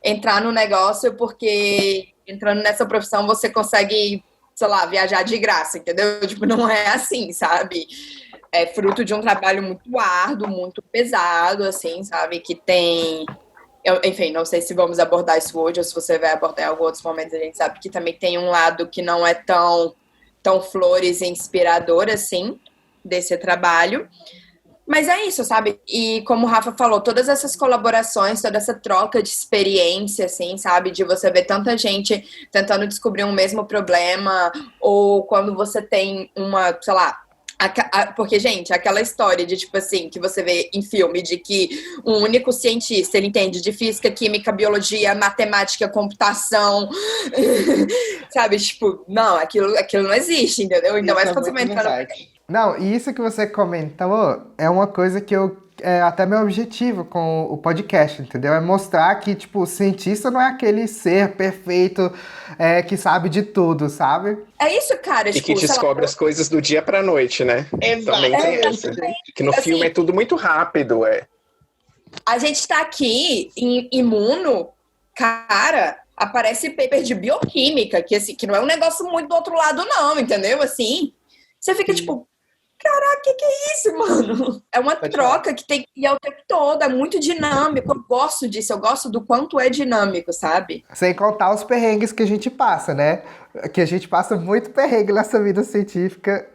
entrar no negócio porque entrando nessa profissão você consegue, sei lá, viajar de graça, entendeu? Tipo, não é assim, sabe? É fruto de um trabalho muito árduo, muito pesado, assim, sabe? Que tem... enfim, não sei se vamos abordar isso hoje ou se você vai abordar em alguns outros momentos. A gente sabe que também tem um lado que não é tão flores e inspirador, assim. desse trabalho. Mas é isso, sabe? E como o Rafa falou, todas essas colaborações, toda essa troca de experiência, assim, sabe? De você ver tanta gente tentando descobrir um mesmo problema, ou quando você tem uma, sei lá, porque, gente, aquela história de, tipo assim, que você vê em filme, de que um único cientista, ele entende de física, química, biologia, matemática, computação, sabe? Tipo, não, aquilo não existe, entendeu? Ainda mais quando você vai entrar no...
Não, e isso que você comentou é uma coisa que é até meu objetivo com o podcast, entendeu? É mostrar que, tipo, o cientista não é aquele ser perfeito que sabe de tudo, sabe?
É isso, cara.
E que descobre as coisas do dia pra noite, né?
Exato.
Também tem essa. Que no filme é tudo muito rápido,
A gente tá aqui em imuno, cara, aparece paper de bioquímica, que, assim, que não é um negócio muito do outro lado, não, entendeu? Assim, você fica tipo... Caraca, que é isso, mano? É uma troca que tem que ir o tempo todo, é muito dinâmico. Eu gosto disso, eu gosto do quanto é dinâmico, sabe?
Sem contar os perrengues que a gente passa, né? Que a gente passa muito perrengue nessa vida científica.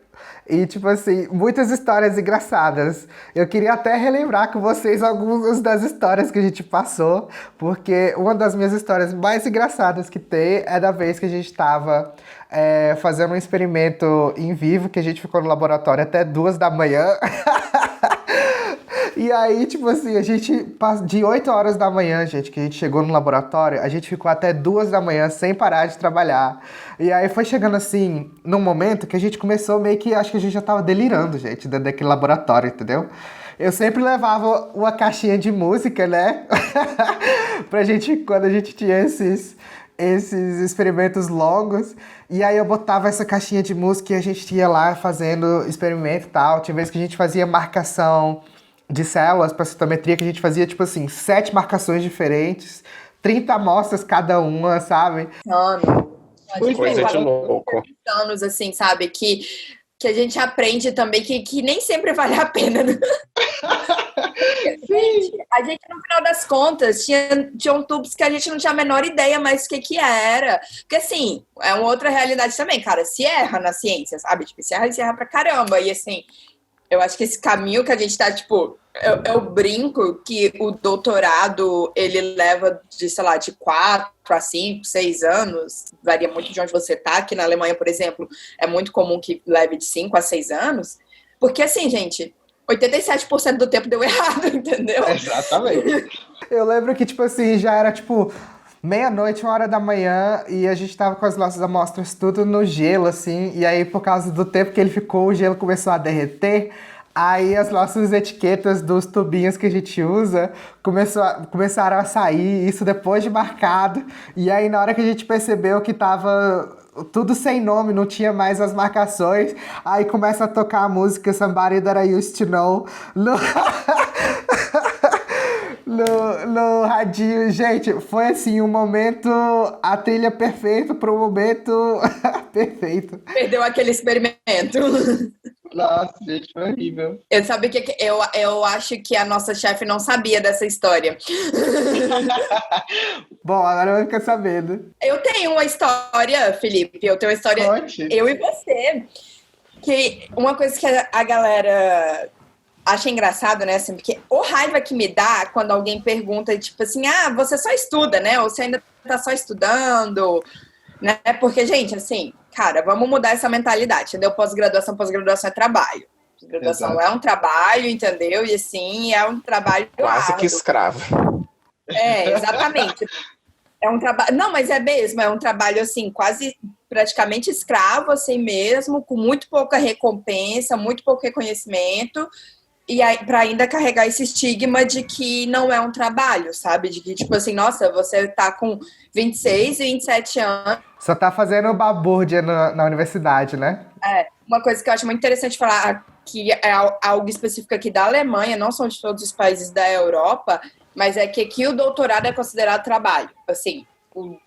E, tipo assim, muitas histórias engraçadas. Eu queria até relembrar com vocês algumas das histórias que a gente passou, porque uma das minhas histórias mais engraçadas que tem é da vez que a gente estava fazendo um experimento em vivo, que a gente ficou no laboratório até 2 da manhã. E aí, tipo assim, a gente, de 8 horas da manhã, gente, que a gente chegou no laboratório, a gente ficou até 2 da manhã sem parar de trabalhar. E aí foi chegando assim, num momento que a gente começou meio que, acho que a gente já tava delirando, gente, dentro daquele laboratório, entendeu? Eu sempre levava uma caixinha de música, né? Pra gente, quando a gente tinha esses experimentos longos, e aí eu botava essa caixinha de música e a gente ia lá fazendo experimento e tal. Tinha vezes que a gente fazia marcação de células para citometria, que a gente fazia, tipo assim, 7 marcações diferentes, 30 amostras cada uma, sabe?
Mano,
coisa de louco.
Anos, assim, sabe? Que a gente aprende também que nem sempre vale a pena. Né? A gente, no final das contas, tinham tubos que a gente não tinha a menor ideia mais do que era. Porque, assim, é uma outra realidade também, cara. Se erra na ciência, sabe? Tipo, se erra pra caramba. E, assim, eu acho que esse caminho que a gente tá, tipo... Eu brinco que o doutorado, ele leva de, sei lá, de 4 a 5, 6 anos. Varia muito de onde você tá. Aqui na Alemanha, por exemplo, é muito comum que leve de 5 a 6 anos. Porque, assim, gente... 87% do tempo deu errado, entendeu?
Exatamente.
Eu lembro que, tipo assim, já era, tipo, meia-noite, 1 hora da manhã, e a gente tava com as nossas amostras tudo no gelo, assim, e aí, por causa do tempo que ele ficou, o gelo começou a derreter, aí as nossas etiquetas dos tubinhos que a gente usa começaram a sair, isso depois de marcado, e aí na hora que a gente percebeu que tava... tudo sem nome, não tinha mais as marcações. Aí começa a tocar a música Somebody That I Used to Know no radinho. Gente, foi assim, um momento, a trilha perfeita para o momento perfeito.
Perdeu aquele experimento.
Nossa, gente, foi horrível.
Eu sabia que eu acho que a nossa chefe não sabia dessa história.
Bom, agora eu vou ficar sabendo.
Eu tenho uma história, Felipe. Eu tenho uma história,
Conte.
eu e você. Que uma coisa que a galera acha engraçado, né? Assim, porque o raiva que me dá quando alguém pergunta, tipo assim, você só estuda, né? Ou você ainda tá só estudando, né? Porque, gente, assim, cara, vamos mudar essa mentalidade, entendeu? Pós-graduação é trabalho. Pós-graduação é um trabalho, entendeu? E, assim, é um trabalho
quase
árduo.
que escravo.
Exatamente. É um trabalho... Não, mas é mesmo, é um trabalho, assim, quase praticamente escravo, assim mesmo, com muito pouca recompensa, muito pouco reconhecimento, e aí, para ainda carregar esse estigma de que não é um trabalho, sabe? De que, tipo assim, nossa, você tá com 26, 27 anos.
Só tá fazendo babúrdia na universidade, né?
Uma coisa que eu acho muito interessante falar, que é algo específico aqui da Alemanha, não são de todos os países da Europa, mas é que aqui o doutorado é considerado trabalho. Assim, o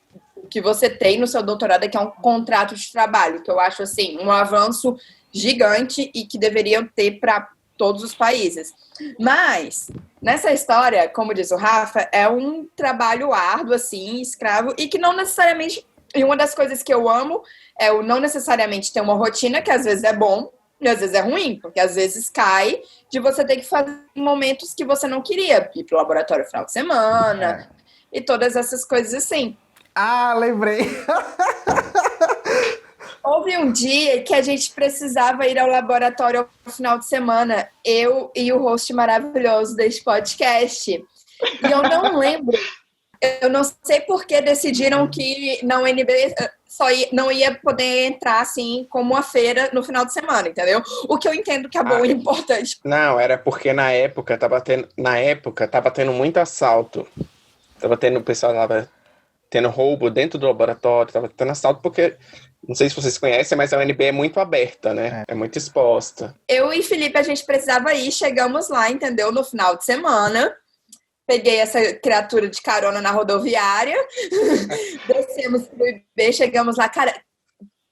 que você tem no seu doutorado é que é um contrato de trabalho, que eu acho, assim, um avanço gigante e que deveriam ter para todos os países. Mas, nessa história, como diz o Rafa, é um trabalho árduo, assim, escravo, e que não necessariamente... E uma das coisas que eu amo é o não necessariamente ter uma rotina, que às vezes é bom, E às vezes é ruim, porque às vezes cai de você ter que fazer em momentos que você não queria. Ir pro laboratório no final de semana e todas essas coisas assim.
Ah, lembrei.
Houve um dia que a gente precisava ir ao laboratório no final de semana, eu e o host maravilhoso deste podcast. E eu não lembro, eu não sei por que decidiram que na UNB não ia poder entrar assim como uma feira no final de semana, entendeu? O que eu entendo que é bom e importante.
Não, era porque na época tava tendo muito assalto. O pessoal tava tendo roubo dentro do laboratório, tava tendo assalto porque, não sei se vocês conhecem, mas a UNB é muito aberta, né? É muito exposta.
Eu e Felipe, a gente precisava ir, chegamos lá, entendeu? No final de semana. Peguei essa criatura de carona na rodoviária, descemos pro IB, chegamos lá, cara,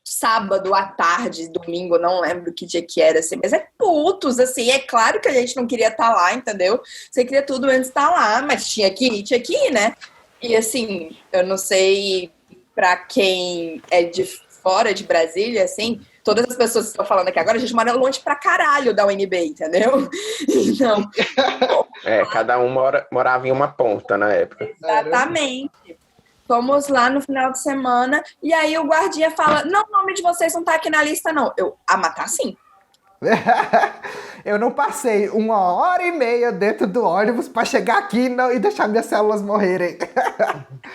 sábado à tarde, domingo, não lembro que dia que era, assim, mas é putos, assim, é claro que a gente não queria estar lá, entendeu? Você queria tudo antes de estar lá, mas tinha que ir, né? E assim, eu não sei pra quem é de fora de Brasília, assim, todas as pessoas que estão falando aqui agora, a gente mora longe pra caralho da UNB, entendeu? Então...
cada um morava em uma ponta na época.
Exatamente. Fomos lá no final de semana e aí o guardinha fala, não, o nome de vocês não tá aqui na lista, não. Mas tá sim.
Eu não passei 1h30 dentro do ônibus pra chegar aqui e deixar minhas células morrerem.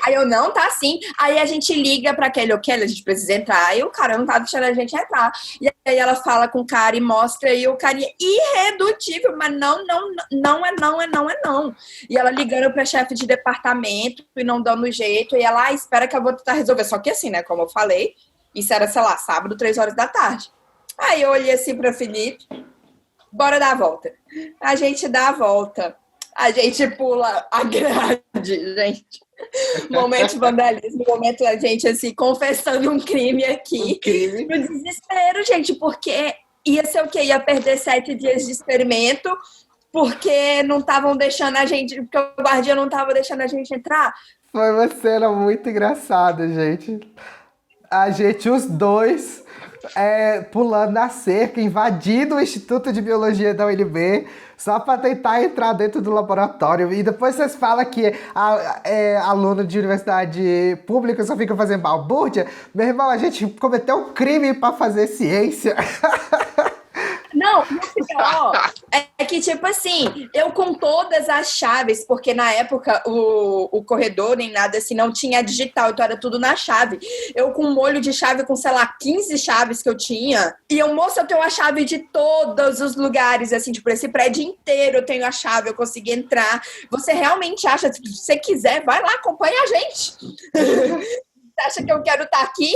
Aí eu, não, tá sim. Aí a gente liga pra aquele, a gente precisa entrar. Aí o cara não tá deixando a gente entrar. E aí ela fala com o cara e mostra, e o cara é irredutível, mas não é não. E ela ligando pra chefe de departamento e não dando jeito, e ela, espera que eu vou tentar resolver. Só que assim, né, como eu falei, isso era, sei lá, sábado, 3 horas da tarde. Aí eu olhei assim pra Felipe, bora dar a volta. A gente dá a volta. A gente pula a grade, gente. Momento de vandalismo, momento da gente, assim, confessando um crime aqui. No desespero, gente, porque ia ser o quê? Ia perder 7 dias de experimento, porque não estavam deixando a gente, porque o guardião não estava deixando a gente entrar.
Foi uma cena muito engraçada, gente. A gente, os dois... pulando na cerca, invadindo o Instituto de Biologia da UNB, só para tentar entrar dentro do laboratório. E depois vocês falam que aluno de universidade pública só fica fazendo balbúrdia. Meu irmão, a gente cometeu um crime para fazer ciência.
Não, o pior é que, tipo assim, eu com todas as chaves, porque na época o corredor nem nada assim, não tinha digital, então era tudo na chave. Eu com um molho de chave com, sei lá, 15 chaves que eu tinha, e eu, moça, eu tenho a chave de todos os lugares, assim, tipo, esse prédio inteiro eu tenho a chave, eu consegui entrar. Você realmente acha, se você quiser, vai lá, acompanha a gente. Você acha que eu quero estar aqui?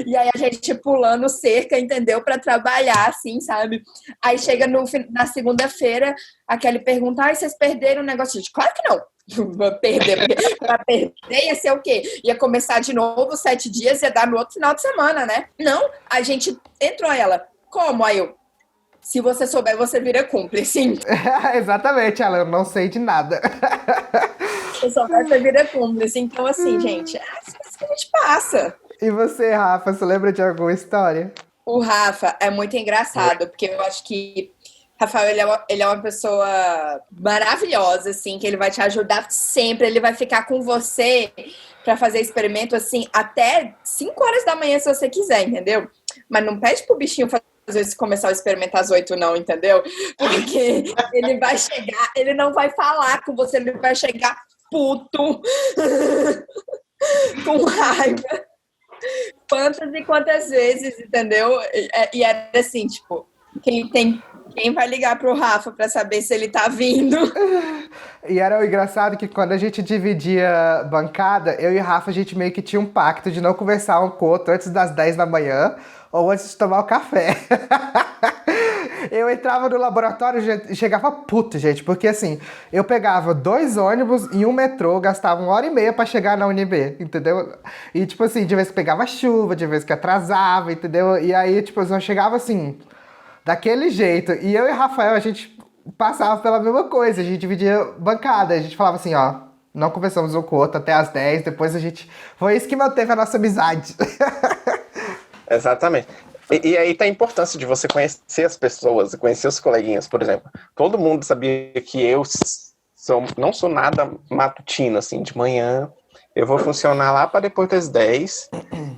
E aí a gente pulando cerca, entendeu? Para trabalhar, assim, sabe? Aí chega na segunda-feira, a Kelly pergunta, vocês perderam o negócio? Gente, claro que não. Vou perder, porque pra perder ia ser o quê? Ia começar de novo 7 dias, ia dar no outro final de semana, né? Não, a gente entrou ela. Como? Aí eu, se você souber, você vira cúmplice.
Exatamente, ela, eu não sei de nada.
Se souber, você vira cúmplice. Então, assim, gente, é isso que a gente passa.
E você, Rafa, você lembra de alguma história?
O Rafa é muito engraçado, porque eu acho que Rafael, ele é uma pessoa maravilhosa, assim, que ele vai te ajudar sempre, ele vai ficar com você para fazer experimento, assim, até 5 horas da manhã, se você quiser, entendeu? Mas não pede pro bichinho começar o experimento às 8, não, entendeu? Porque ele vai chegar, ele não vai falar com você, ele vai chegar puto, com raiva, quantas e quantas vezes, entendeu? E era assim, tipo, quem vai ligar pro Rafa pra saber se ele tá vindo?
E era o engraçado que quando a gente dividia bancada, eu e o Rafa, a gente meio que tinha um pacto de não conversar um com o outro antes das 10 da manhã ou antes de tomar o café. Eu entrava no laboratório e chegava puto, gente, porque assim, eu pegava 2 ônibus e um metrô, gastava 1h30 pra chegar na UNB, entendeu? E tipo assim, de vez que pegava chuva, de vez que atrasava, entendeu? E aí, tipo, eu só chegava assim, daquele jeito. E eu e o Rafael, a gente passava pela mesma coisa, a gente dividia bancada, a gente falava assim, ó, não conversamos um com o outro até as 10, depois a gente... Foi isso que manteve a nossa amizade.
Exatamente. E aí tá a importância de você conhecer as pessoas, conhecer os coleguinhas, por exemplo. Todo mundo sabia que eu não sou nada matutino, assim, de manhã. Eu vou funcionar lá para depois das 10,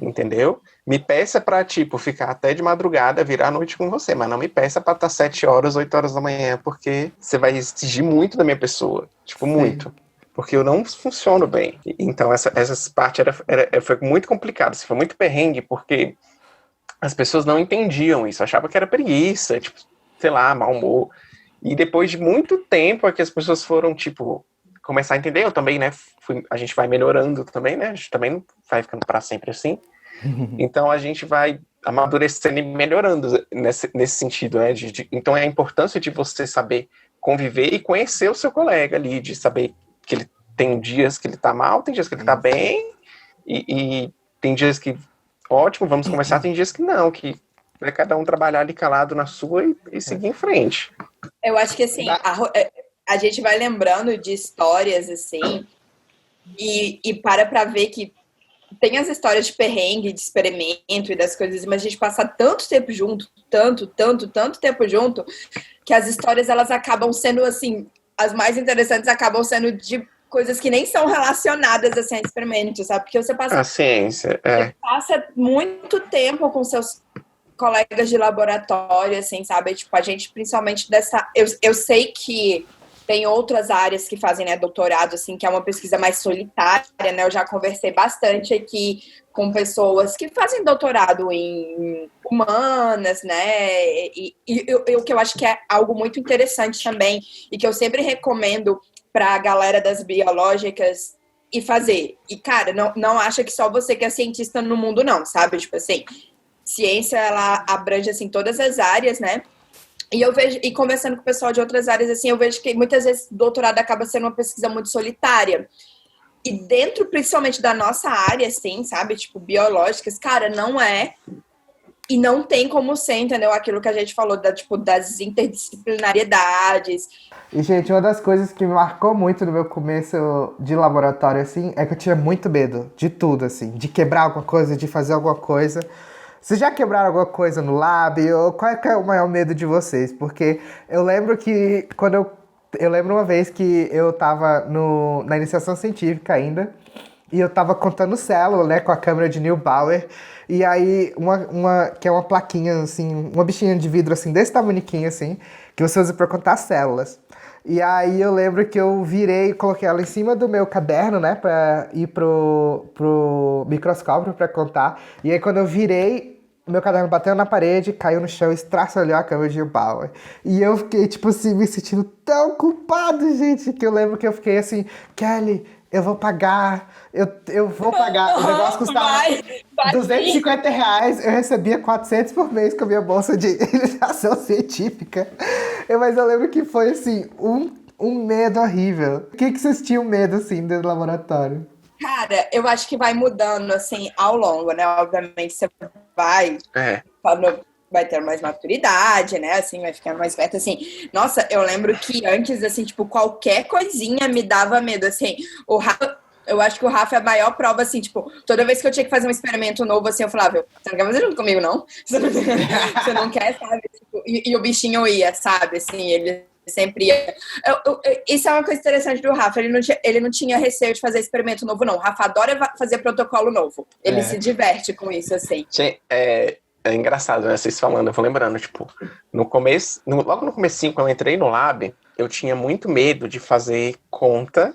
entendeu? Me peça pra, tipo, ficar até de madrugada, virar a noite com você, mas não me peça pra estar 7 horas, 8 horas da manhã, porque você vai exigir muito da minha pessoa. Tipo,
Sim.
muito. Porque eu não funciono bem. Então, essa parte foi muito complicada. Assim, foi muito perrengue, porque as pessoas não entendiam isso. Achavam que era preguiça, tipo, sei lá, mau humor. E depois de muito tempo é que as pessoas foram, tipo, começar a entender. Eu também, né? A gente vai melhorando também, né? A gente também não vai ficando para sempre assim. Então a gente vai amadurecendo e melhorando nesse sentido, né? Então é a importância de você saber conviver e conhecer o seu colega ali, de saber que ele tem dias que ele tá mal, tem dias que ele tá bem, e tem dias que, ótimo, vamos conversar, tem dias que não, que vai cada um trabalhar ali calado na sua e seguir em frente.
Eu acho que assim, a gente vai lembrando de histórias assim, e para ver que tem as histórias de perrengue, de experimento e das coisas, mas a gente passa tanto tempo junto, tanto tempo junto, que as histórias elas acabam sendo assim, as mais interessantes acabam sendo de coisas que nem são relacionadas assim, a experimentos, sabe? Porque você passa,
A ciência,
você passa muito tempo com seus colegas de laboratório, assim, sabe? Tipo, a gente, principalmente dessa... Eu sei que tem outras áreas que fazem, né, doutorado, assim, que é uma pesquisa mais solitária, né? Eu já conversei bastante aqui com pessoas que fazem doutorado em humanas, né? E o que eu acho que é algo muito interessante também, e que eu sempre recomendo para a galera das biológicas e fazer. E, cara, não acha que só você que é cientista no mundo, não, sabe? Tipo assim, ciência, ela abrange, assim, todas as áreas, né? E eu vejo, e conversando com o pessoal de outras áreas, assim, eu vejo que muitas vezes o doutorado acaba sendo uma pesquisa muito solitária. E dentro, principalmente, da nossa área, assim, sabe? Tipo, biológicas, cara, não é. E não tem como ser, entendeu? Aquilo que a gente falou, tipo, das interdisciplinariedades.
E, gente, uma das coisas que me marcou muito no meu começo de laboratório, assim, é que eu tinha muito medo de tudo, assim. De quebrar alguma coisa, de fazer alguma coisa. Vocês já quebraram alguma coisa no lab? Ou qual é o maior medo de vocês? Porque eu lembro que eu lembro uma vez que eu tava na iniciação científica ainda, e eu tava contando célula, né, com a câmera de Neubauer, e aí que é uma plaquinha, assim, uma bichinha de vidro, assim, desse tamanhiquinho, assim, que você usa pra contar células. E aí eu lembro que eu virei e coloquei ela em cima do meu caderno, né, pra ir pro microscópio pra contar. E aí quando eu virei, meu caderno bateu na parede, caiu no chão, estraçalhou a câmera de Bauer. E eu fiquei, tipo assim, me sentindo tão culpado, gente, que eu lembro que eu fiquei assim, Kelly, eu vou pagar, eu vou pagar. O negócio custava R$ 250, eu recebia 400 por mês com a minha bolsa de iniciação científica. Mas eu lembro que foi, assim, um medo horrível. O que vocês tinham medo, assim, dentro do laboratório?
Cara, eu acho que vai mudando, assim, ao longo, né? Obviamente, você vai... vai ter mais maturidade, né? Assim, vai ficando mais perto, assim. Nossa, eu lembro que antes, assim, tipo, qualquer coisinha me dava medo, assim. O Rafa, eu acho que o Rafa é a maior prova, assim, tipo, toda vez que eu tinha que fazer um experimento novo, assim, eu falava, você não quer fazer junto comigo, não? Você não quer, sabe? Tipo, e o bichinho ia, sabe? Assim, ele sempre ia. Isso é uma coisa interessante do Rafa, ele não tinha receio de fazer experimento novo, não. O Rafa adora fazer protocolo novo. Ele se diverte com isso, assim.
É engraçado, né? Vocês falando, eu vou lembrando, tipo, no começo, logo no comecinho, quando eu entrei no lab, eu tinha muito medo de fazer conta.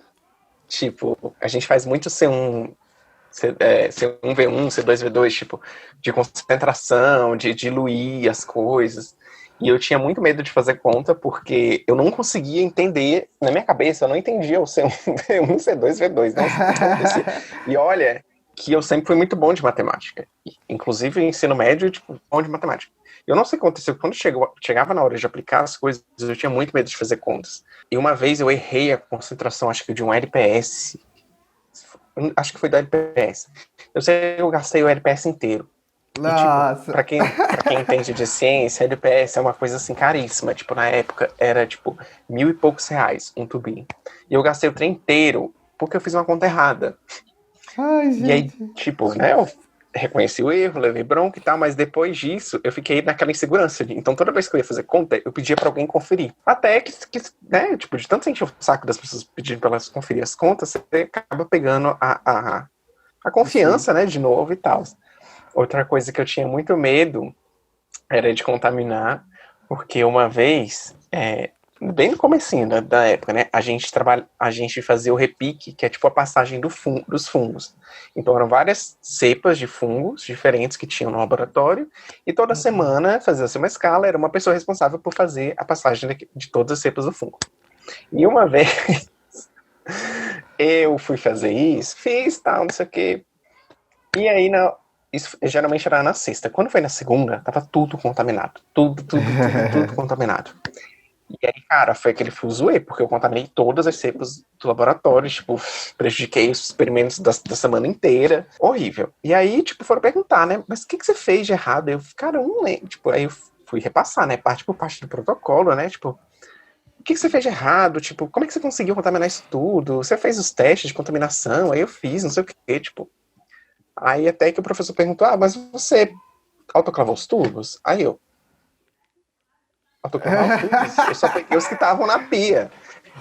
Tipo, a gente faz muito C1V1, C2V2, tipo, de concentração, de diluir as coisas. E eu tinha muito medo de fazer conta, porque eu não conseguia entender, na minha cabeça, eu não entendia o C1V1, C2V2, não acontecia. E olha, que eu sempre fui muito bom de matemática. Inclusive, em ensino médio, tipo, bom de matemática. Eu não sei o que aconteceu, quando chegava na hora de aplicar as coisas, eu tinha muito medo de fazer contas. E uma vez eu errei a concentração, acho que de um LPS. Acho que foi do LPS. Eu sei que eu gastei o LPS inteiro.
Nossa.
E, tipo, pra quem entende de ciência, LPS é uma coisa assim caríssima. Tipo, na época era tipo R$1.000 e poucos um tubinho. E eu gastei o trem inteiro porque eu fiz uma conta errada.
Ai, gente.
E aí, tipo, né, eu reconheci o erro, levei bronca e tal, mas depois disso eu fiquei naquela insegurança. Então toda vez que eu ia fazer conta, eu pedia pra alguém conferir. Até que né, tipo, de tanto sentir o saco das pessoas pedindo pra elas conferir as contas, você acaba pegando a confiança, né, de novo e tal. Outra coisa que eu tinha muito medo era de contaminar, porque uma vez, bem no comecinho da época, né, a gente fazia o repique, que é tipo a passagem dos fungos. Então eram várias cepas de fungos diferentes que tinham no laboratório, e toda semana fazia-se uma escala, era uma pessoa responsável por fazer a passagem de todas as cepas do fungo. E uma vez eu fui fazer isso, fiz tal, não sei o quê, e aí isso geralmente era na sexta. Quando foi na segunda, tava tudo contaminado. Tudo contaminado. E aí, cara, foi aquele fuzuê, porque eu contaminei todas as cepas do laboratório, tipo, prejudiquei os experimentos da semana inteira. Horrível. E aí, tipo, foram perguntar, né, mas o que você fez de errado? Eu, cara, eu não lembro. Tipo, aí eu fui repassar, né, parte por parte do protocolo, né, tipo, o que você fez de errado? Tipo, como é que você conseguiu contaminar isso tudo? Você fez os testes de contaminação? Aí eu fiz, não sei o quê, tipo. Aí até que o professor perguntou, mas você autoclavou os tubos? Aí eu, autoclavar os tubos? Eu só peguei os que estavam na pia.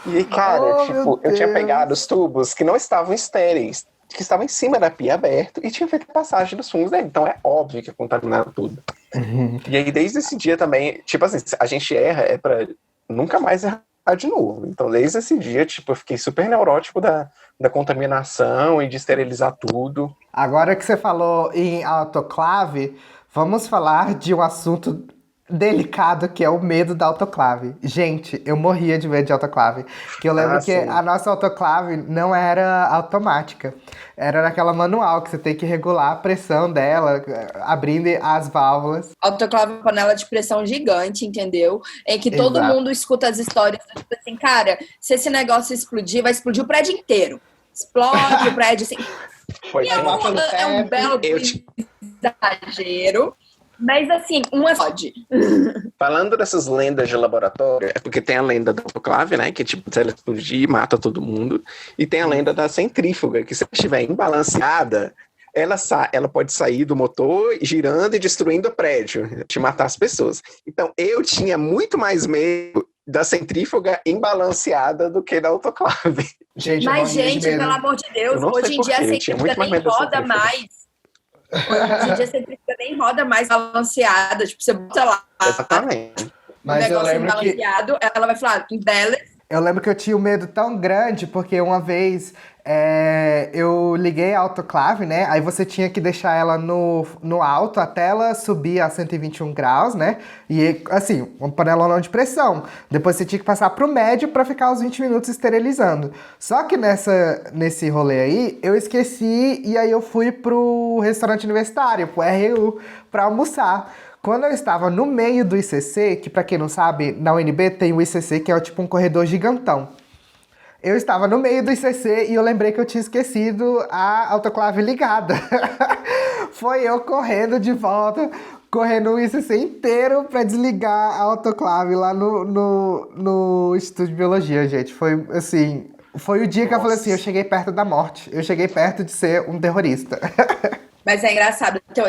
E, cara, tipo, eu tinha pegado os tubos que não estavam estéreis, que estavam em cima da pia aberto, e tinha feito passagem dos fungos dele. Então é óbvio que contaminaram tudo. E aí, desde esse dia também, tipo assim, a gente erra pra nunca mais errar de novo. Então, desde esse dia, tipo, eu fiquei super neurótico da contaminação e de esterilizar tudo.
Agora que você falou em autoclave, vamos falar de um assunto delicado que é o medo da autoclave. Gente, eu morria de medo de autoclave. Que eu lembro que
sim.
a nossa autoclave não era automática. Era naquela manual que você tem que regular a pressão dela, abrindo as válvulas.
Autoclave é uma panela de pressão gigante, entendeu? Em que todo
Exato.
mundo escuta as histórias, tipo assim, cara, se esse negócio explodir, vai explodir o prédio inteiro. Explode o prédio, assim.
Foi
E é um belo exagero. Mas, assim, uma pode.
Falando dessas lendas de laboratório, é porque tem a lenda da autoclave, né? Que, tipo, se ela explodir, mata todo mundo. E tem a lenda da centrífuga, que se ela estiver imbalanceada, ela pode sair do motor girando e destruindo o prédio, te matar as pessoas. Então, eu tinha muito mais medo da centrífuga imbalanceada do que da autoclave.
Gente,
mas, gente, pelo amor de Deus, hoje em dia a centrífuga nem roda mais. Hoje em dia a centrífuga nem roda mais balanceada. Tipo, você bota lá.
Exatamente.
Mas eu lembro
balanceado, ela vai falar, dela.
Eu lembro que eu tinha um medo tão grande, porque uma vez eu liguei a autoclave, né? Aí você tinha que deixar ela no alto até ela subir a 121 graus, né? E, assim, uma panelona de pressão. Depois você tinha que passar pro médio pra ficar uns 20 minutos esterilizando. Só que nesse rolê aí, eu esqueci e aí eu fui pro restaurante universitário, pro RU, pra almoçar. Quando eu estava no meio do ICC, que pra quem não sabe, na UNB tem o ICC, que é tipo um corredor gigantão. Eu estava no meio do ICC e eu lembrei que eu tinha esquecido a autoclave ligada. Foi eu correndo de volta, correndo o ICC inteiro pra desligar a autoclave lá no Instituto de Biologia, gente. Foi assim, foi o dia que eu falei assim, eu cheguei perto da morte. Eu cheguei perto de ser um terrorista.
Mas é engraçado. Então,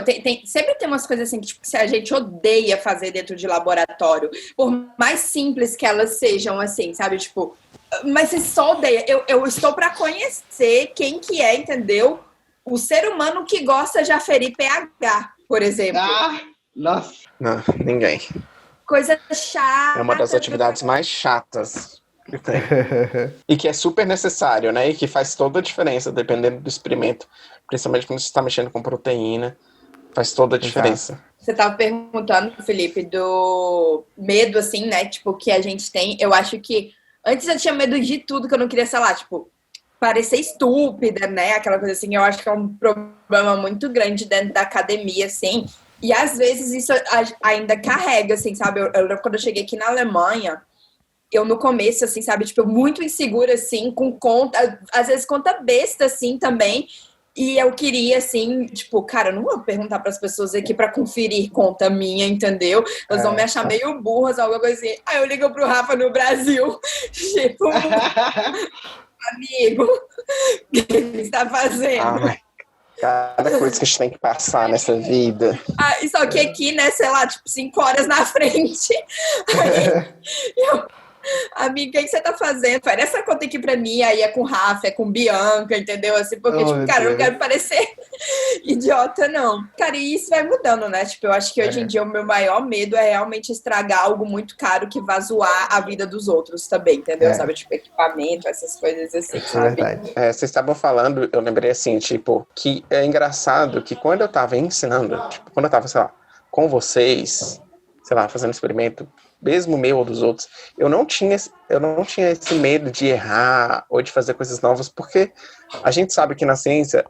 sempre tem umas coisas assim que tipo, a gente odeia fazer dentro de laboratório. Por mais simples que elas sejam, assim, sabe? Tipo, mas você só odeia. Eu estou para conhecer quem que é, entendeu? O ser humano que gosta de aferir pH, por exemplo.
Ah, nossa.
Não, ninguém.
Coisa chata.
É uma das atividades mais chatas que tem. E que é super necessário, né? E que faz toda a diferença, dependendo do experimento. Principalmente quando você está mexendo com proteína. Faz toda a diferença.
Você estava perguntando, Felipe, do medo, assim, né? Tipo, que a gente tem. Eu acho que antes eu tinha medo de tudo, que eu não queria, sei lá, tipo, parecer estúpida, né? Aquela coisa assim. Eu acho que é um problema muito grande dentro da academia, assim. E às vezes isso ainda carrega, assim, sabe? Quando eu cheguei aqui na Alemanha, eu no começo, assim, sabe? Tipo, muito insegura, assim, com conta, às vezes conta besta, assim, também. E eu queria, assim, tipo, cara, eu não vou perguntar para as pessoas aqui para conferir conta minha, entendeu? Elas vão me achar meio burras, alguma coisa assim. Aí eu ligo pro Rafa no Brasil, tipo, amigo, o que você está fazendo?
Cada coisa que a gente tem que passar nessa vida.
E só que aqui, né, sei lá, tipo, 5 horas na frente. Aí, amiga, o que você tá fazendo? Faz essa conta aqui pra mim, aí é com Rafa, é com Bianca, entendeu? Assim, porque, tipo, cara, eu não quero parecer idiota, não. Cara, e isso vai mudando, né? Tipo, eu acho que hoje em dia o meu maior medo é realmente estragar algo muito caro que vai zoar a vida dos outros também, entendeu? Sabe, tipo, equipamento, essas coisas assim, sabe?
Verdade.
Vocês estavam falando, eu lembrei assim, tipo, que é engraçado que quando eu tava ensinando, tipo, quando eu tava, sei lá, com vocês, sei lá, fazendo experimento, mesmo meu ou dos outros, eu não tinha esse medo de errar ou de fazer coisas novas, porque a gente sabe que na ciência,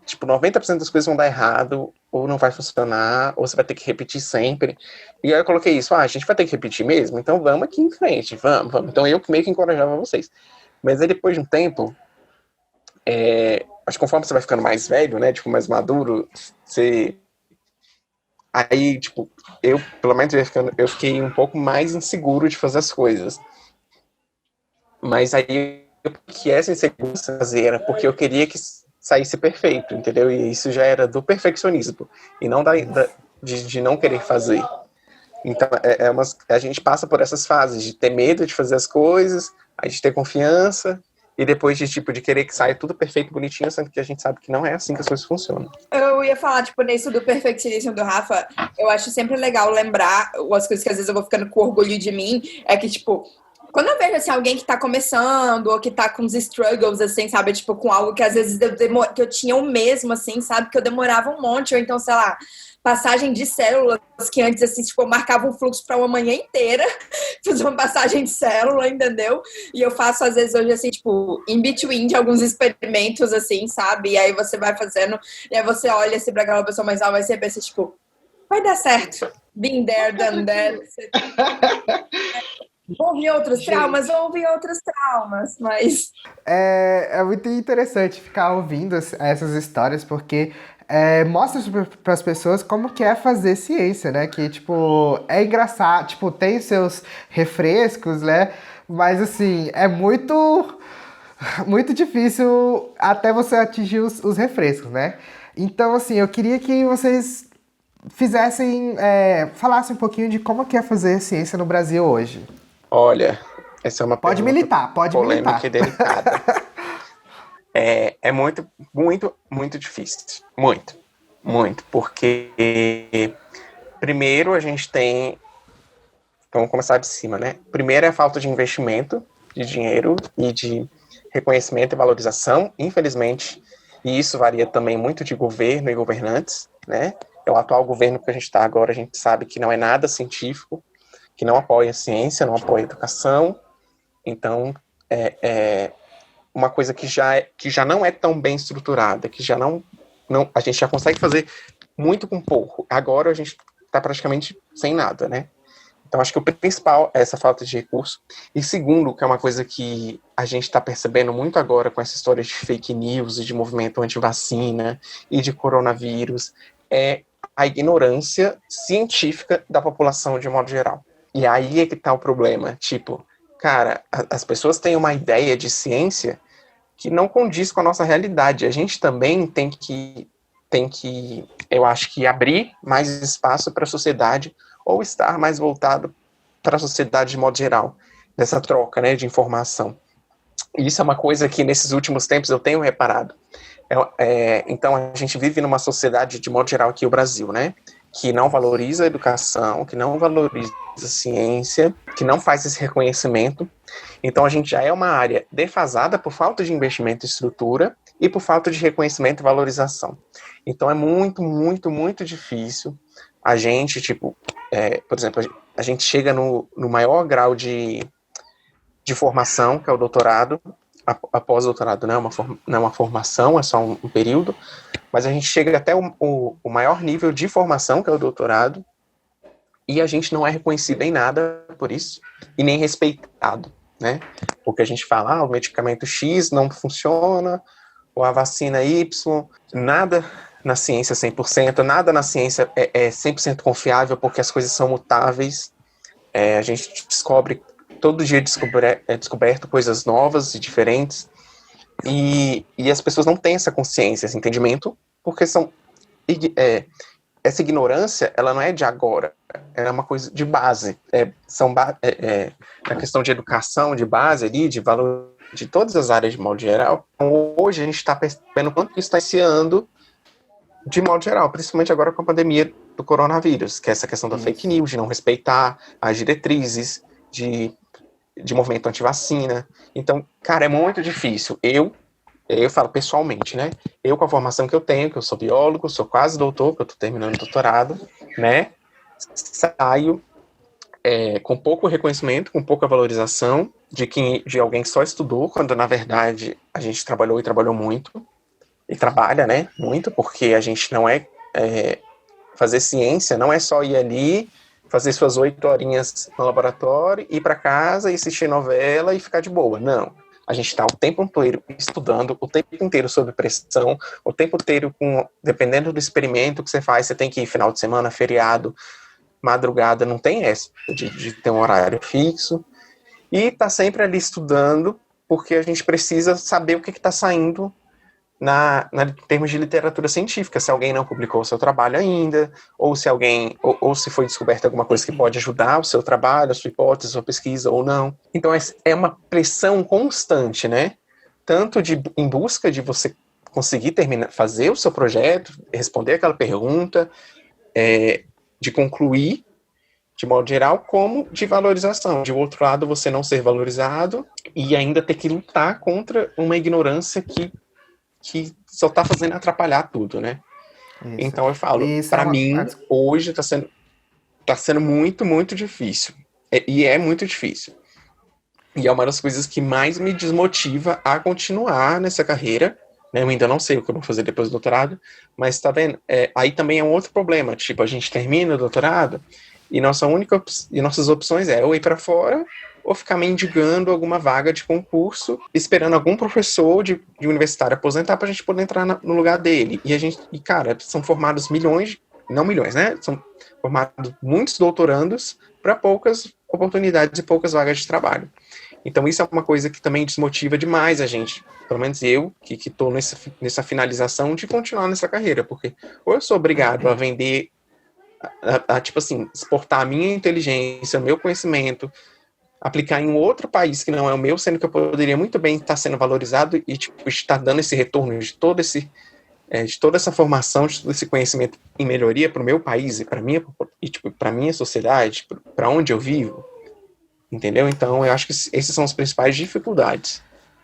tipo, 90% das coisas vão dar errado, ou não vai funcionar, ou você vai ter que repetir sempre. E aí eu coloquei isso, a gente vai ter que repetir mesmo, então vamos aqui em frente, vamos. Então eu meio que encorajava vocês. Mas aí depois de um tempo, acho que conforme você vai ficando mais velho, né, tipo, mais maduro, aí, tipo, eu, pelo menos, eu fiquei um pouco mais inseguro de fazer as coisas. Mas aí, que essa insegurança era porque eu queria que saísse perfeito, entendeu? E isso já era do perfeccionismo, e não de não querer fazer. Então, a gente passa por essas fases de ter medo de fazer as coisas, a gente ter confiança, e depois de querer que saia tudo perfeito, bonitinho, sendo que a gente sabe que não é assim que as coisas funcionam.
Eu ia falar, tipo, nisso do perfeccionismo do Rafa, eu acho sempre legal lembrar as coisas que às vezes eu vou ficando com orgulho de mim, é que, tipo, quando eu vejo, assim, alguém que tá começando, ou que tá com uns struggles, assim, sabe, tipo, com algo que às vezes que eu tinha o mesmo, assim, sabe, que eu demorava um monte, ou então, sei lá, passagem de células, que antes, assim, tipo, eu marcava um fluxo para uma manhã inteira, fazer uma passagem de célula, entendeu? E eu faço, às vezes, hoje, assim, tipo, in between de alguns experimentos, assim, sabe? E aí você vai fazendo, e aí você olha, assim, pra aquela pessoa mais nova, e você pensa, tipo, vai dar certo. Been there, done that. Houve outros traumas, mas...
É muito interessante ficar ouvindo essas histórias, porque mostra para as pessoas como que é fazer ciência, né? Que, tipo, é engraçado, tipo, tem seus refrescos, né? Mas, assim, é muito difícil até você atingir os refrescos, né? Então, assim, eu queria que vocês falassem um pouquinho de como que é fazer ciência no Brasil hoje.
Olha, essa é uma
pode militar.
Polêmica e delicada. É muito, muito, muito difícil. Muito, muito. Porque, primeiro, a gente tem... Vamos começar de cima, né? Primeiro é a falta de investimento, de dinheiro e de reconhecimento e valorização, infelizmente. E isso varia também muito de governo e governantes, né? O atual governo que a gente está agora, a gente sabe que não é nada científico, que não apoia a ciência, não apoia a educação. Então, é uma coisa que já não é tão bem estruturada, que já não a gente já consegue fazer muito com pouco. Agora a gente está praticamente sem nada, né? Então, acho que o principal é essa falta de recurso. E segundo, que é uma coisa que a gente está percebendo muito agora com essa história de fake news e de movimento anti-vacina e de coronavírus, é a ignorância científica da população de modo geral. E aí é que está o problema. Tipo, cara, as pessoas têm uma ideia de ciência que não condiz com a nossa realidade. A gente também tem que eu acho que abrir mais espaço para a sociedade ou estar mais voltado para a sociedade de modo geral, nessa troca, né, de informação. E isso é uma coisa que nesses últimos tempos eu tenho reparado. Então a gente vive numa sociedade de modo geral aqui o Brasil, né, que não valoriza a educação, que não valoriza a ciência, que não faz esse reconhecimento. Então a gente já é uma área defasada por falta de investimento e estrutura e por falta de reconhecimento e valorização. Então é muito, muito, muito difícil a gente, tipo, por exemplo, a gente chega no maior grau de formação, que é o doutorado. Após o doutorado não é uma formação, é só um período, mas a gente chega até o maior nível de formação, que é o doutorado, e a gente não é reconhecido em nada por isso, e nem respeitado, né? Porque a gente fala, o medicamento X não funciona, ou a vacina Y, nada na ciência 100%, nada na ciência é 100% confiável, porque as coisas são mutáveis, a gente descobre, todo dia é descoberto coisas novas e diferentes, e as pessoas não têm essa consciência, esse entendimento, porque essa ignorância, ela não é de agora, ela é uma coisa de base. A questão de educação, de base ali, de valor, de todas as áreas de modo geral. Então, hoje a gente está percebendo quanto isso está iniciando de modo geral, principalmente agora com a pandemia do coronavírus, que é essa questão da fake news, de não respeitar as diretrizes de movimento anti-vacina. Então, cara, é muito difícil. Eu falo pessoalmente, né? Eu, com a formação que eu tenho, que eu sou biólogo, sou quase doutor, que eu estou terminando o doutorado, né? Saio com pouco reconhecimento, com pouca valorização de alguém que só estudou, quando, na verdade, a gente trabalhou e trabalhou muito, e trabalha, né? Muito, porque a gente não fazer ciência, não é só ir ali, fazer suas 8 horinhas no laboratório, ir para casa e assistir novela e ficar de boa. Não. A gente está o tempo inteiro estudando, o tempo inteiro sob pressão, o tempo inteiro dependendo do experimento que você faz, você tem que ir final de semana, feriado, madrugada, não tem essa de ter um horário fixo. E tá sempre ali estudando, porque a gente precisa saber o que está saindo em termos de literatura científica, se alguém não publicou o seu trabalho ainda, ou se ou se foi descoberta alguma coisa que pode ajudar o seu trabalho, a sua hipótese, a sua pesquisa, ou não. Então é uma pressão constante, né? Tanto em busca de você conseguir fazer o seu projeto, responder aquela pergunta, de concluir, de modo geral, como de valorização. De outro lado, você não ser valorizado e ainda ter que lutar contra uma ignorância que só está fazendo atrapalhar tudo, né? Isso. Então eu falo, para mim, hoje está sendo muito, muito difícil. E é muito difícil. E é uma das coisas que mais me desmotiva a continuar nessa carreira, né? Eu ainda não sei o que eu vou fazer depois do doutorado, mas tá vendo? Aí também é um outro problema. Tipo, a gente termina o doutorado e nossas opções ou ir para fora ou ficar mendigando alguma vaga de concurso, esperando algum professor de universitário aposentar para a gente poder entrar no lugar dele. E, cara, são formados não milhões, né? São formados muitos doutorandos para poucas oportunidades e poucas vagas de trabalho. Então, isso é uma coisa que também desmotiva demais a gente. Pelo menos eu, que estou nessa finalização de continuar nessa carreira, porque ou eu sou obrigado a vender, tipo assim, exportar a minha inteligência, o meu conhecimento, aplicar em um outro país que não é o meu, sendo que eu poderia muito bem estar sendo valorizado e tipo, estar dando esse retorno de toda essa formação, de todo esse conhecimento em melhoria para o meu país e para minha sociedade, para onde eu vivo, entendeu? Então, eu acho que essas são as principais dificuldades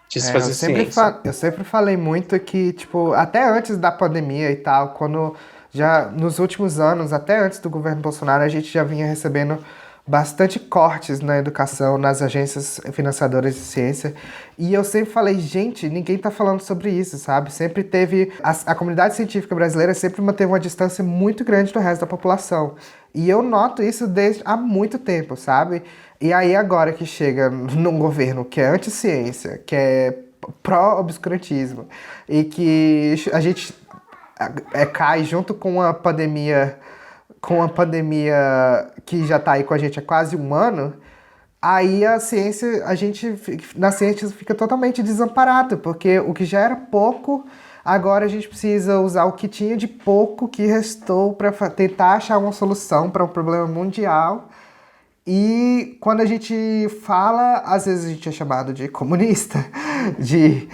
de se fazer ciência.
Eu sempre falei muito que, tipo, até antes da pandemia e tal, quando já nos últimos anos, até antes do governo Bolsonaro, a gente já vinha recebendo bastante cortes na educação, nas agências financiadoras de ciência. E eu sempre falei, gente, ninguém tá falando sobre isso, sabe? Sempre teve... A comunidade científica brasileira sempre manteve uma distância muito grande do resto da população. E eu noto isso desde há muito tempo, sabe? E aí agora que chega num governo que é anti-ciência, que é pró-obscurantismo, e que a gente cai junto com a pandemia que já tá aí com a gente há quase um ano, aí na ciência fica totalmente desamparado, porque o que já era pouco, agora a gente precisa usar o que tinha de pouco que restou para tentar achar uma solução para um problema mundial. E quando a gente fala, às vezes a gente é chamado de comunista, de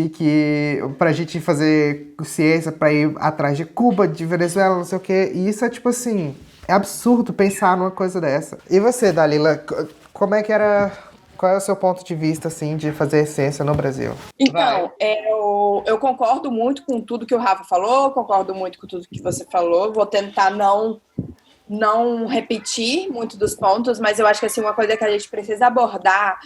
que pra gente fazer ciência, pra ir atrás de Cuba, de Venezuela, não sei o quê. E isso é tipo assim, é absurdo pensar numa coisa dessa. E você, Dalila, como é que era... Qual é o seu ponto de vista, assim, de fazer ciência no Brasil?
Então, eu concordo muito com tudo que o Rafa falou, concordo muito com tudo que você falou. Vou tentar não repetir muito dos pontos, mas eu acho que assim, uma coisa que a gente precisa abordar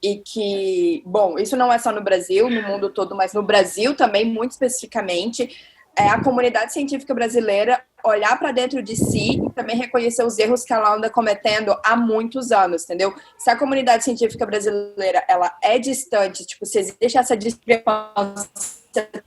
e que, bom, isso não é só no Brasil, no mundo todo, mas no Brasil também, muito especificamente, é a comunidade científica brasileira olhar para dentro de si e também reconhecer os erros que ela anda cometendo há muitos anos, entendeu? Se a comunidade científica brasileira, ela é distante, tipo, se existe essa discrepância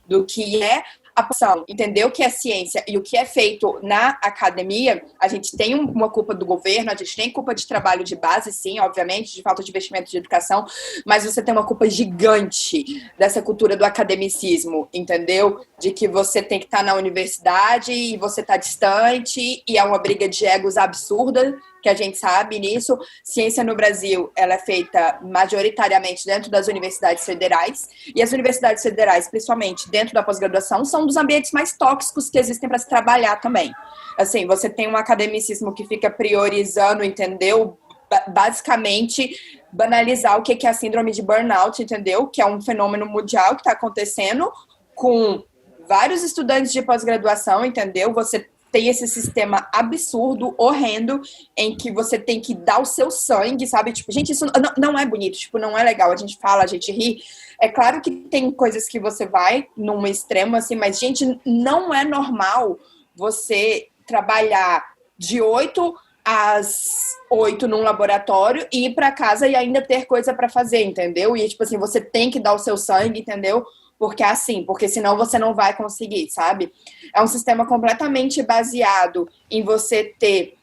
do que é a posição, entender o que é ciência e o que é feito na academia, a gente tem uma culpa do governo, a gente tem culpa de trabalho de base, sim, obviamente, de falta de investimento de educação, mas você tem uma culpa gigante dessa cultura do academicismo, entendeu? De que você tem que estar na universidade e você está distante e é uma briga de egos absurda, que a gente sabe nisso. Ciência no Brasil, ela é feita majoritariamente dentro das universidades federais, e as universidades federais, principalmente dentro da pós-graduação, são dos ambientes mais tóxicos que existem para se trabalhar também. Assim, você tem um academicismo que fica priorizando, entendeu? Basicamente, banalizar o que é a síndrome de burnout, entendeu? Que é um fenômeno mundial que está acontecendo com vários estudantes de pós-graduação, entendeu? Você tem esse sistema absurdo, horrendo, em que você tem que dar o seu sangue, sabe? Tipo, gente, isso não é bonito, tipo, não é legal. A gente fala, a gente ri. É claro que tem coisas que você vai num extremo, assim, mas, gente, não é normal você trabalhar de 8 às 8 num laboratório e ir para casa e ainda ter coisa para fazer, entendeu? E, tipo assim, você tem que dar o seu sangue, entendeu? Porque é assim, porque senão você não vai conseguir, sabe? É um sistema completamente baseado em você ter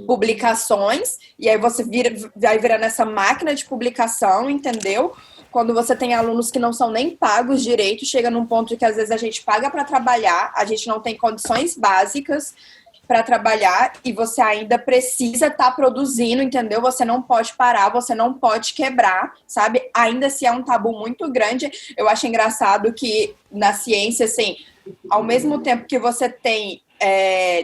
publicações, e aí você vai virando essa máquina de publicação, entendeu? Quando você tem alunos que não são nem pagos direito, chega num ponto que às vezes a gente paga para trabalhar, a gente não tem condições básicas para trabalhar e você ainda precisa estar produzindo, entendeu? Você não pode parar, você não pode quebrar, sabe? Ainda se é um tabu muito grande. Eu acho engraçado que na ciência, assim, ao mesmo tempo que você tem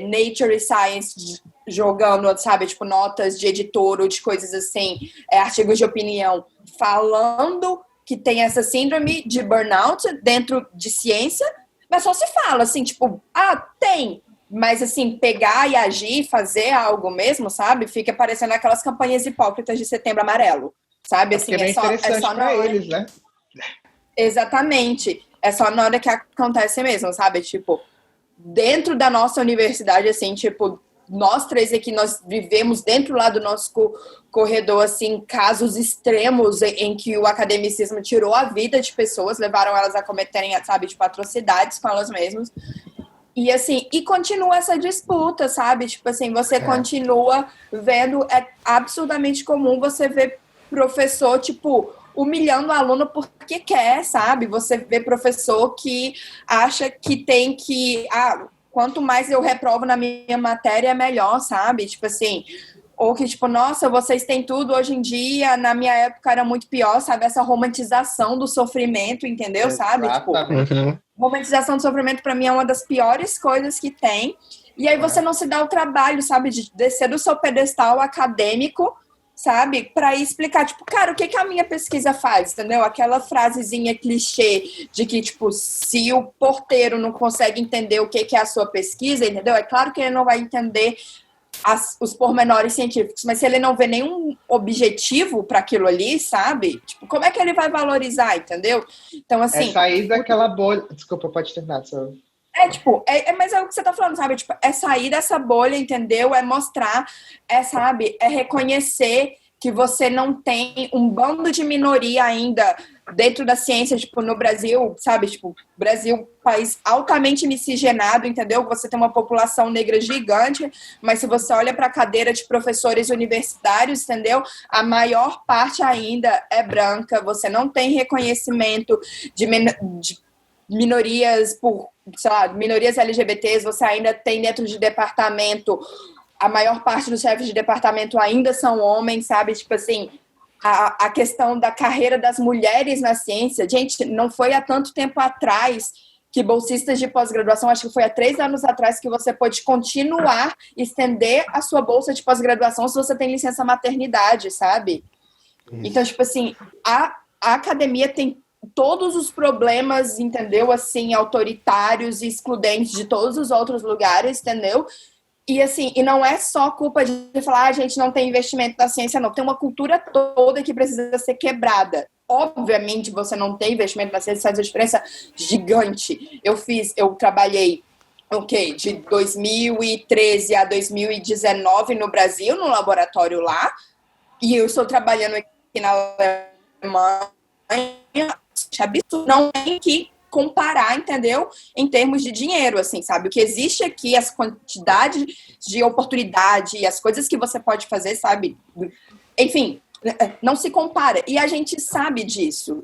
Nature e Science jogando, sabe, tipo, notas de editor ou de coisas assim, artigos de opinião, falando que tem essa síndrome de burnout dentro de ciência, mas só se fala, assim, tipo, tem. Mas, assim, pegar e agir, fazer algo mesmo, sabe? Fica parecendo aquelas campanhas hipócritas de Setembro Amarelo, sabe? Assim,
é só
na hora...
eles, né?
Exatamente. É só na hora que acontece mesmo, sabe? Tipo, dentro da nossa universidade, assim, tipo, nós três aqui, nós vivemos dentro lá do nosso corredor, assim, casos extremos em que o academicismo tirou a vida de pessoas, levaram elas a cometerem, sabe, tipo, atrocidades com elas mesmas. E assim, e continua essa disputa, sabe? Tipo assim, você continua vendo, é absurdamente comum você ver professor, tipo, humilhando o aluno porque quer, sabe? Você vê professor que acha que tem que, quanto mais eu reprovo na minha matéria, melhor, sabe? Tipo assim, ou que, tipo, nossa, vocês têm tudo hoje em dia, na minha época era muito pior, sabe? Essa romantização do sofrimento, entendeu? Sabe? Tipo, romantização do sofrimento, pra mim, é uma das piores coisas que tem. E aí você não se dá o trabalho, sabe? De descer do seu pedestal acadêmico, sabe? Pra ir explicar, tipo, cara, o que que a minha pesquisa faz, entendeu? Aquela frasezinha clichê de que, tipo, se o porteiro não consegue entender o que que é a sua pesquisa, entendeu? É claro que ele não vai entender os pormenores científicos, mas se ele não vê nenhum objetivo para aquilo ali, sabe? Tipo, como é que ele vai valorizar, entendeu? Então, assim...
É sair daquela bolha... Desculpa, pode terminar, só...
mas é o que você tá falando, sabe? Tipo, é sair dessa bolha, entendeu? É mostrar, sabe? É reconhecer que você não tem um bando de minoria ainda dentro da ciência, tipo, no Brasil, sabe? Tipo, Brasil, país altamente miscigenado, entendeu? Você tem uma população negra gigante, mas se você olha para a cadeira de professores universitários, entendeu? A maior parte ainda é branca, você não tem reconhecimento de minorias por, sei lá, minorias LGBTs, você ainda tem dentro de departamento, a maior parte dos chefes de departamento ainda são homens, sabe? Tipo assim, a questão da carreira das mulheres na ciência, gente, não foi há tanto tempo atrás que bolsistas de pós-graduação, acho que foi há 3 anos atrás que você pode continuar, estender a sua bolsa de pós-graduação se você tem licença maternidade, sabe? Então, tipo assim, a academia tem todos os problemas, entendeu? Assim, autoritários e excludentes de todos os outros lugares, entendeu? E assim, e não é só culpa de falar, a gente não tem investimento na ciência, não. Tem uma cultura toda que precisa ser quebrada. Obviamente, você não tem investimento na ciência, faz uma diferença gigante. Eu trabalhei, de 2013 a 2019 no Brasil, no laboratório lá, e eu estou trabalhando aqui na Alemanha. É absurdo. Não tem que comparar, entendeu? Em termos de dinheiro, assim, sabe? O que existe aqui, as quantidades de oportunidade, as coisas que você pode fazer, sabe? Enfim, não se compara. E a gente sabe disso.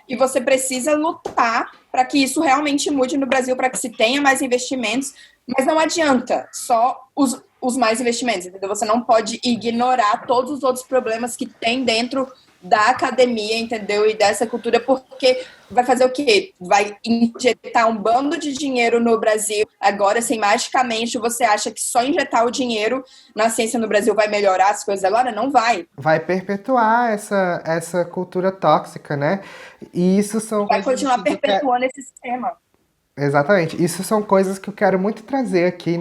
E você precisa lutar para que isso realmente mude no Brasil, para que se tenha mais investimentos. Mas não adianta só os mais investimentos, entendeu? Você não pode ignorar todos os outros problemas que tem dentro da academia, entendeu? E dessa cultura, porque vai fazer o quê? Vai injetar um bando de dinheiro no Brasil. Agora, assim, magicamente, você acha que só injetar o dinheiro na ciência no Brasil vai melhorar as coisas agora? Não vai.
Vai perpetuar essa cultura tóxica, né? E isso são
Vai
coisas
continuar
que eu quero-
perpetuando esse sistema.
Exatamente. Isso são coisas que eu quero muito trazer aqui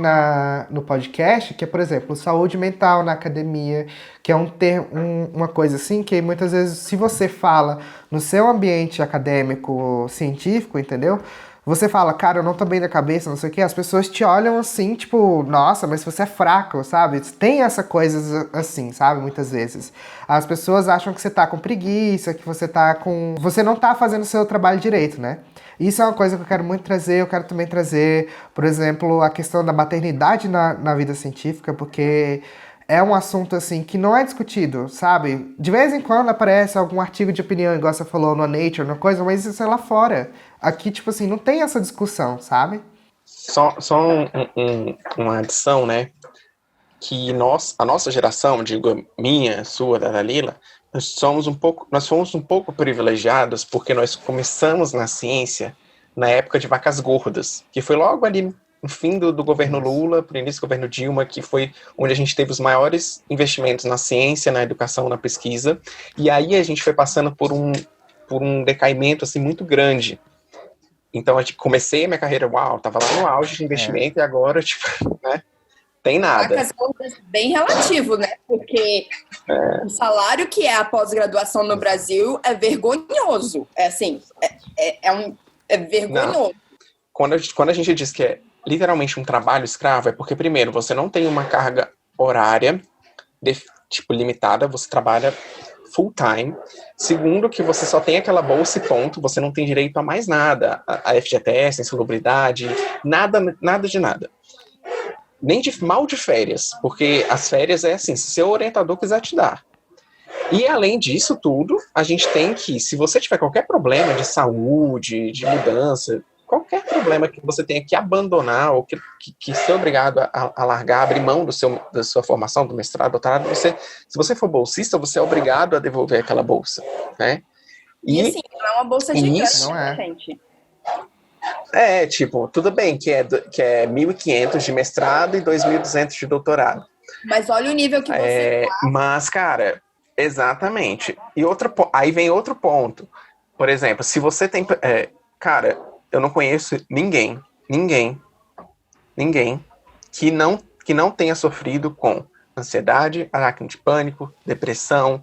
no podcast, que é, por exemplo, saúde mental na academia, que é uma coisa assim que muitas vezes, se você fala no seu ambiente acadêmico, científico, entendeu? Você fala, cara, eu não tô bem da cabeça, não sei o quê, as pessoas te olham assim, tipo, nossa, mas você é fraco, sabe? Tem essa coisa assim, sabe? Muitas vezes. As pessoas acham que você tá com preguiça, que você não tá fazendo o seu trabalho direito, né? Isso é uma coisa que eu quero muito trazer. Eu quero também trazer, por exemplo, a questão da maternidade na vida científica, porque é um assunto, assim, que não é discutido, sabe? De vez em quando aparece algum artigo de opinião, igual você falou no Nature, uma coisa, mas isso é lá fora. Aqui, tipo assim, não tem essa discussão, sabe?
Uma adição, né? Que a nossa geração, digo, minha, sua, da Dalila, nós fomos um pouco privilegiados porque nós começamos na ciência na época de vacas gordas, que foi logo ali no fim do governo Lula, para o início do governo Dilma, que foi onde a gente teve os maiores investimentos na ciência, na educação, na pesquisa, e aí a gente foi passando por um decaimento assim muito grande. Então, comecei a minha carreira, tava lá no auge de investimento, e agora, tipo, né, tem nada.
Vacas gordas bem relativo, né? Porque o salário que é a pós-graduação no Brasil é vergonhoso. É assim, é vergonhoso.
Não. Quando a gente diz que é literalmente um trabalho escravo, é porque, primeiro, você não tem uma carga horária, limitada, você trabalha full time. Segundo, que você só tem aquela bolsa e ponto, você não tem direito a mais nada. A FGTS, insalubridade, nada de nada. Nem mal de férias, porque as férias é assim, se seu orientador quiser te dar. E além disso tudo, a gente tem que, se você tiver qualquer problema de saúde, de mudança, qualquer problema que você tenha que abandonar ou que ser obrigado a largar, abrir mão da sua formação, do mestrado, doutorado, se você for bolsista, você é obrigado a devolver aquela bolsa, né?
E assim, não é uma bolsa gigante,
não é.
Gente.
Tudo bem que é 1.500 de mestrado e 2.200 de doutorado.
Mas olha o nível que você tá.
Mas, cara, exatamente. E aí vem outro ponto. Por exemplo, se você tem... cara, eu não conheço ninguém que não tenha sofrido com ansiedade, ataque de pânico, depressão,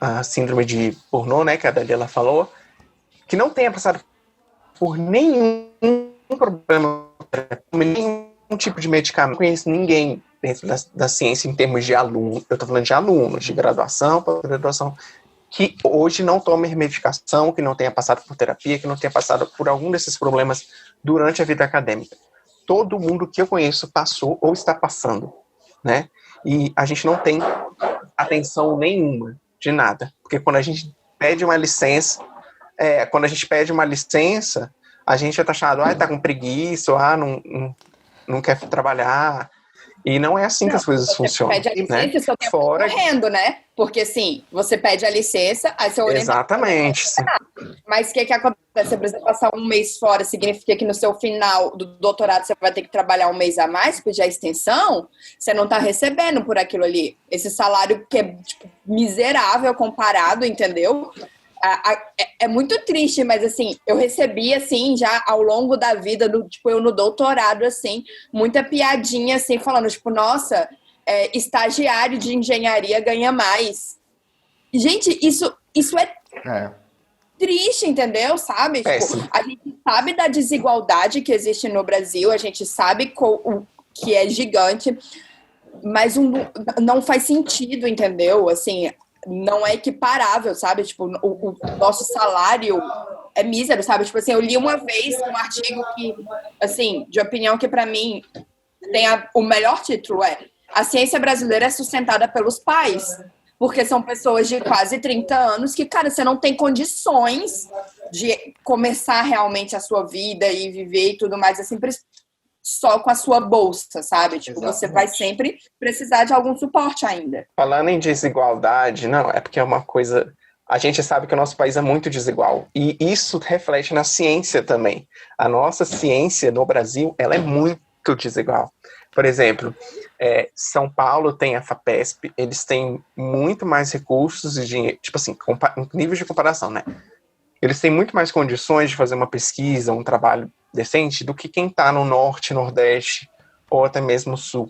a síndrome de Burnout, né, que a Daniela falou, que não tenha passado por nenhum problema, nenhum tipo de medicamento. Não conheço ninguém dentro da ciência em termos de aluno. Eu estou falando de alunos, de graduação, pós-graduação, que hoje não tome medicação, que não tenha passado por terapia, que não tenha passado por algum desses problemas durante a vida acadêmica. Todo mundo que eu conheço passou ou está passando, né? E a gente não tem atenção nenhuma de nada. Porque quando a gente pede uma licença, a gente é taxado, tá com preguiça, não quer trabalhar. E não é assim que as coisas funcionam.
Você pede a licença,
né?
seu tempo tá correndo, né? Porque assim, você pede a licença, aí seu orientador...
Exatamente.
Mas o que acontece? Você precisa passar um mês fora, significa que no seu final do doutorado você vai ter que trabalhar um mês a mais, pedir a extensão, você não tá recebendo por aquilo ali. Esse salário que é miserável comparado, entendeu? É muito triste, mas assim, eu recebi assim, já ao longo da vida, eu no doutorado, assim, muita piadinha, assim, falando, nossa, estagiário de engenharia ganha mais. Gente, isso é triste, entendeu? Sabe? A gente sabe da desigualdade que existe no Brasil, a gente sabe o que é gigante, mas não faz sentido, entendeu? Assim, não é equiparável, sabe? O nosso salário é mísero, sabe? Tipo assim, eu li uma vez um artigo que, assim, de opinião que pra mim tem o melhor título A ciência brasileira é sustentada pelos pais. Porque são pessoas de quase 30 anos que, cara, você não tem condições de começar realmente a sua vida e viver e tudo mais, assim, só com a sua bolsa, sabe? Tipo,
Exatamente.
você vai sempre precisar de algum suporte ainda.
Falando em desigualdade, não, é porque é uma coisa... A gente sabe que o nosso país é muito desigual. E isso reflete na ciência também. A nossa ciência no Brasil, ela é muito desigual. Por exemplo, São Paulo tem a FAPESP, eles têm muito mais recursos e dinheiro, tipo assim, em nível de comparação, né? Eles têm muito mais condições de fazer uma pesquisa, um trabalho decente, do que quem está no Norte, Nordeste, ou até mesmo no Sul.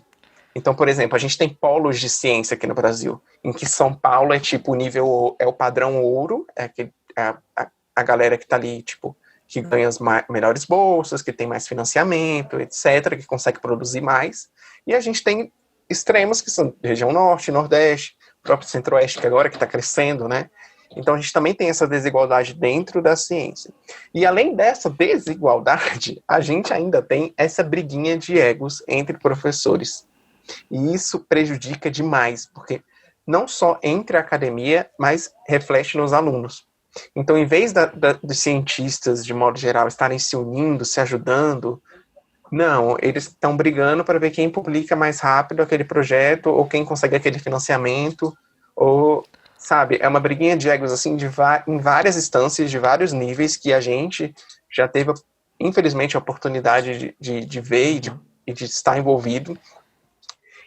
Então, por exemplo, a gente tem polos de ciência aqui no Brasil, em que São Paulo é tipo o nível, é o padrão ouro, a galera que está ali, tipo, que ganha as melhores bolsas, que tem mais financiamento, etc., que consegue produzir mais. E a gente tem extremos, que são região norte, nordeste, próprio centro-oeste, que agora que está crescendo, né? Então a gente também tem essa desigualdade dentro da ciência. E além dessa desigualdade, a gente ainda tem essa briguinha de egos entre professores. E isso prejudica demais, porque não só entre a academia, mas reflete nos alunos. Então, em vez dos cientistas, de modo geral, estarem se unindo, se ajudando, não, eles estão brigando para ver quem publica mais rápido aquele projeto, ou quem consegue aquele financiamento, ou, sabe, é uma briguinha de egos, assim, em várias instâncias, de vários níveis, que a gente já teve, infelizmente, a oportunidade de ver e de estar envolvido.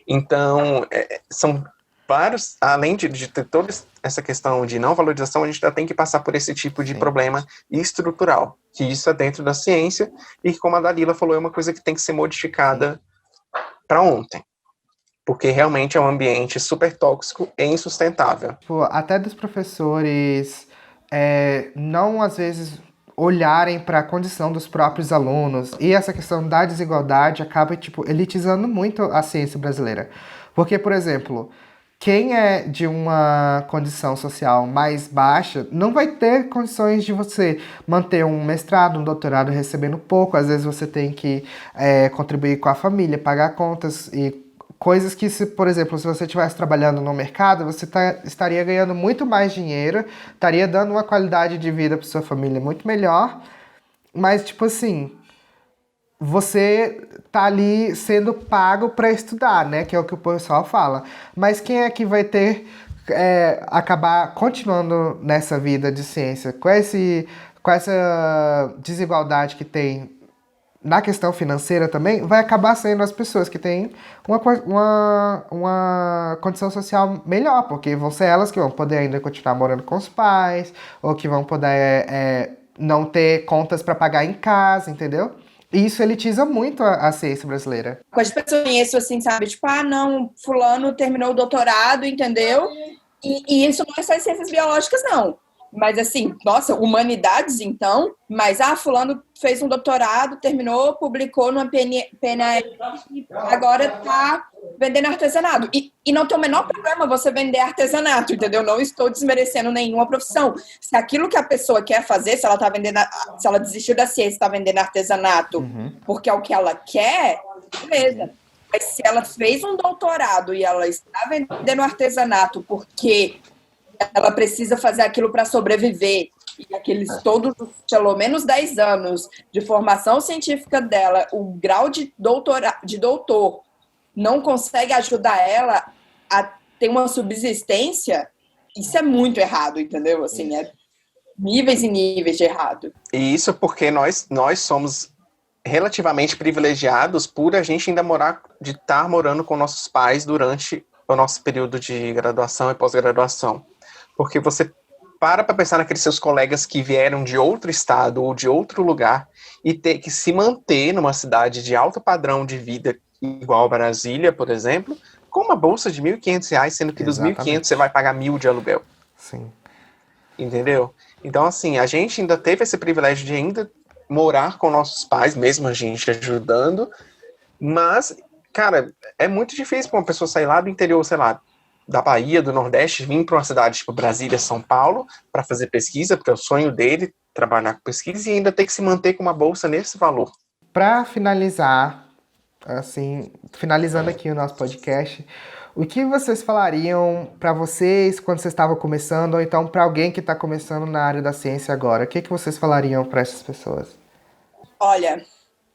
Então, são vários, além de ter toda essa questão de não valorização, a gente ainda tem que passar por esse tipo de problema estrutural, que isso é dentro da ciência, e como a Dalila falou, é uma coisa que tem que ser modificada para ontem, porque realmente é um ambiente super tóxico e insustentável.
Tipo, até dos professores não, às vezes, olharem para a condição dos próprios alunos, e essa questão da desigualdade acaba, tipo, elitizando muito a ciência brasileira. Porque, por exemplo, quem é de uma condição social mais baixa não vai ter condições de você manter um mestrado, um doutorado recebendo pouco. Às vezes você tem que contribuir com a família, pagar contas e coisas que, por exemplo, se você estivesse trabalhando no mercado, você estaria ganhando muito mais dinheiro, estaria dando uma qualidade de vida para sua família muito melhor. Mas, tipo assim, você tá ali sendo pago para estudar, né? Que é o que o pessoal fala. Mas quem é que vai acabar continuando nessa vida de ciência? Com essa desigualdade que tem na questão financeira também, vai acabar sendo as pessoas que têm uma condição social melhor, porque vão ser elas que vão poder ainda continuar morando com os pais, ou que vão poder não ter contas para pagar em casa, entendeu? E isso elitiza muito a ciência brasileira.
Quando as pessoas conheço assim, sabe? Tipo, não, fulano terminou o doutorado, entendeu? E isso não é só em ciências biológicas, não. Mas assim, nossa, humanidades então, mas fulano fez um doutorado, terminou, publicou numa PNAS, agora tá vendendo artesanato. E não tem o menor problema você vender artesanato, entendeu? Não estou desmerecendo nenhuma profissão. Se aquilo que a pessoa quer fazer, se ela tá vendendo, se ela desistiu da ciência e está vendendo artesanato porque é o que ela quer, beleza. Mas se ela fez um doutorado e ela está vendendo artesanato porque ela precisa fazer aquilo para sobreviver, e aqueles todos, pelo menos 10 anos de formação científica dela, o grau de doutor não consegue ajudar ela a ter uma subsistência, isso é muito errado, entendeu? Assim, é níveis e níveis de errado.
E isso porque nós somos relativamente privilegiados por a gente ainda estar morando com nossos pais durante o nosso período de graduação e pós-graduação. Porque você para pensar naqueles seus colegas que vieram de outro estado ou de outro lugar e ter que se manter numa cidade de alto padrão de vida igual a Brasília, por exemplo, com uma bolsa de R$ 1.500, sendo que dos R$ 1.500 você vai pagar R$1.000 de aluguel.
Sim.
Entendeu? Então, assim, a gente ainda teve esse privilégio de ainda morar com nossos pais, mesmo a gente ajudando, mas, cara, é muito difícil para uma pessoa sair lá do interior, sei lá, da Bahia, do Nordeste, vir para uma cidade tipo Brasília, São Paulo, para fazer pesquisa, porque é o sonho dele trabalhar com pesquisa e ainda ter que se manter com uma bolsa nesse valor.
Para finalizar, assim, finalizando aqui o nosso podcast, o que vocês falariam para vocês quando vocês estavam começando, ou então para alguém que está começando na área da ciência agora? O que vocês falariam para essas pessoas?
Olha,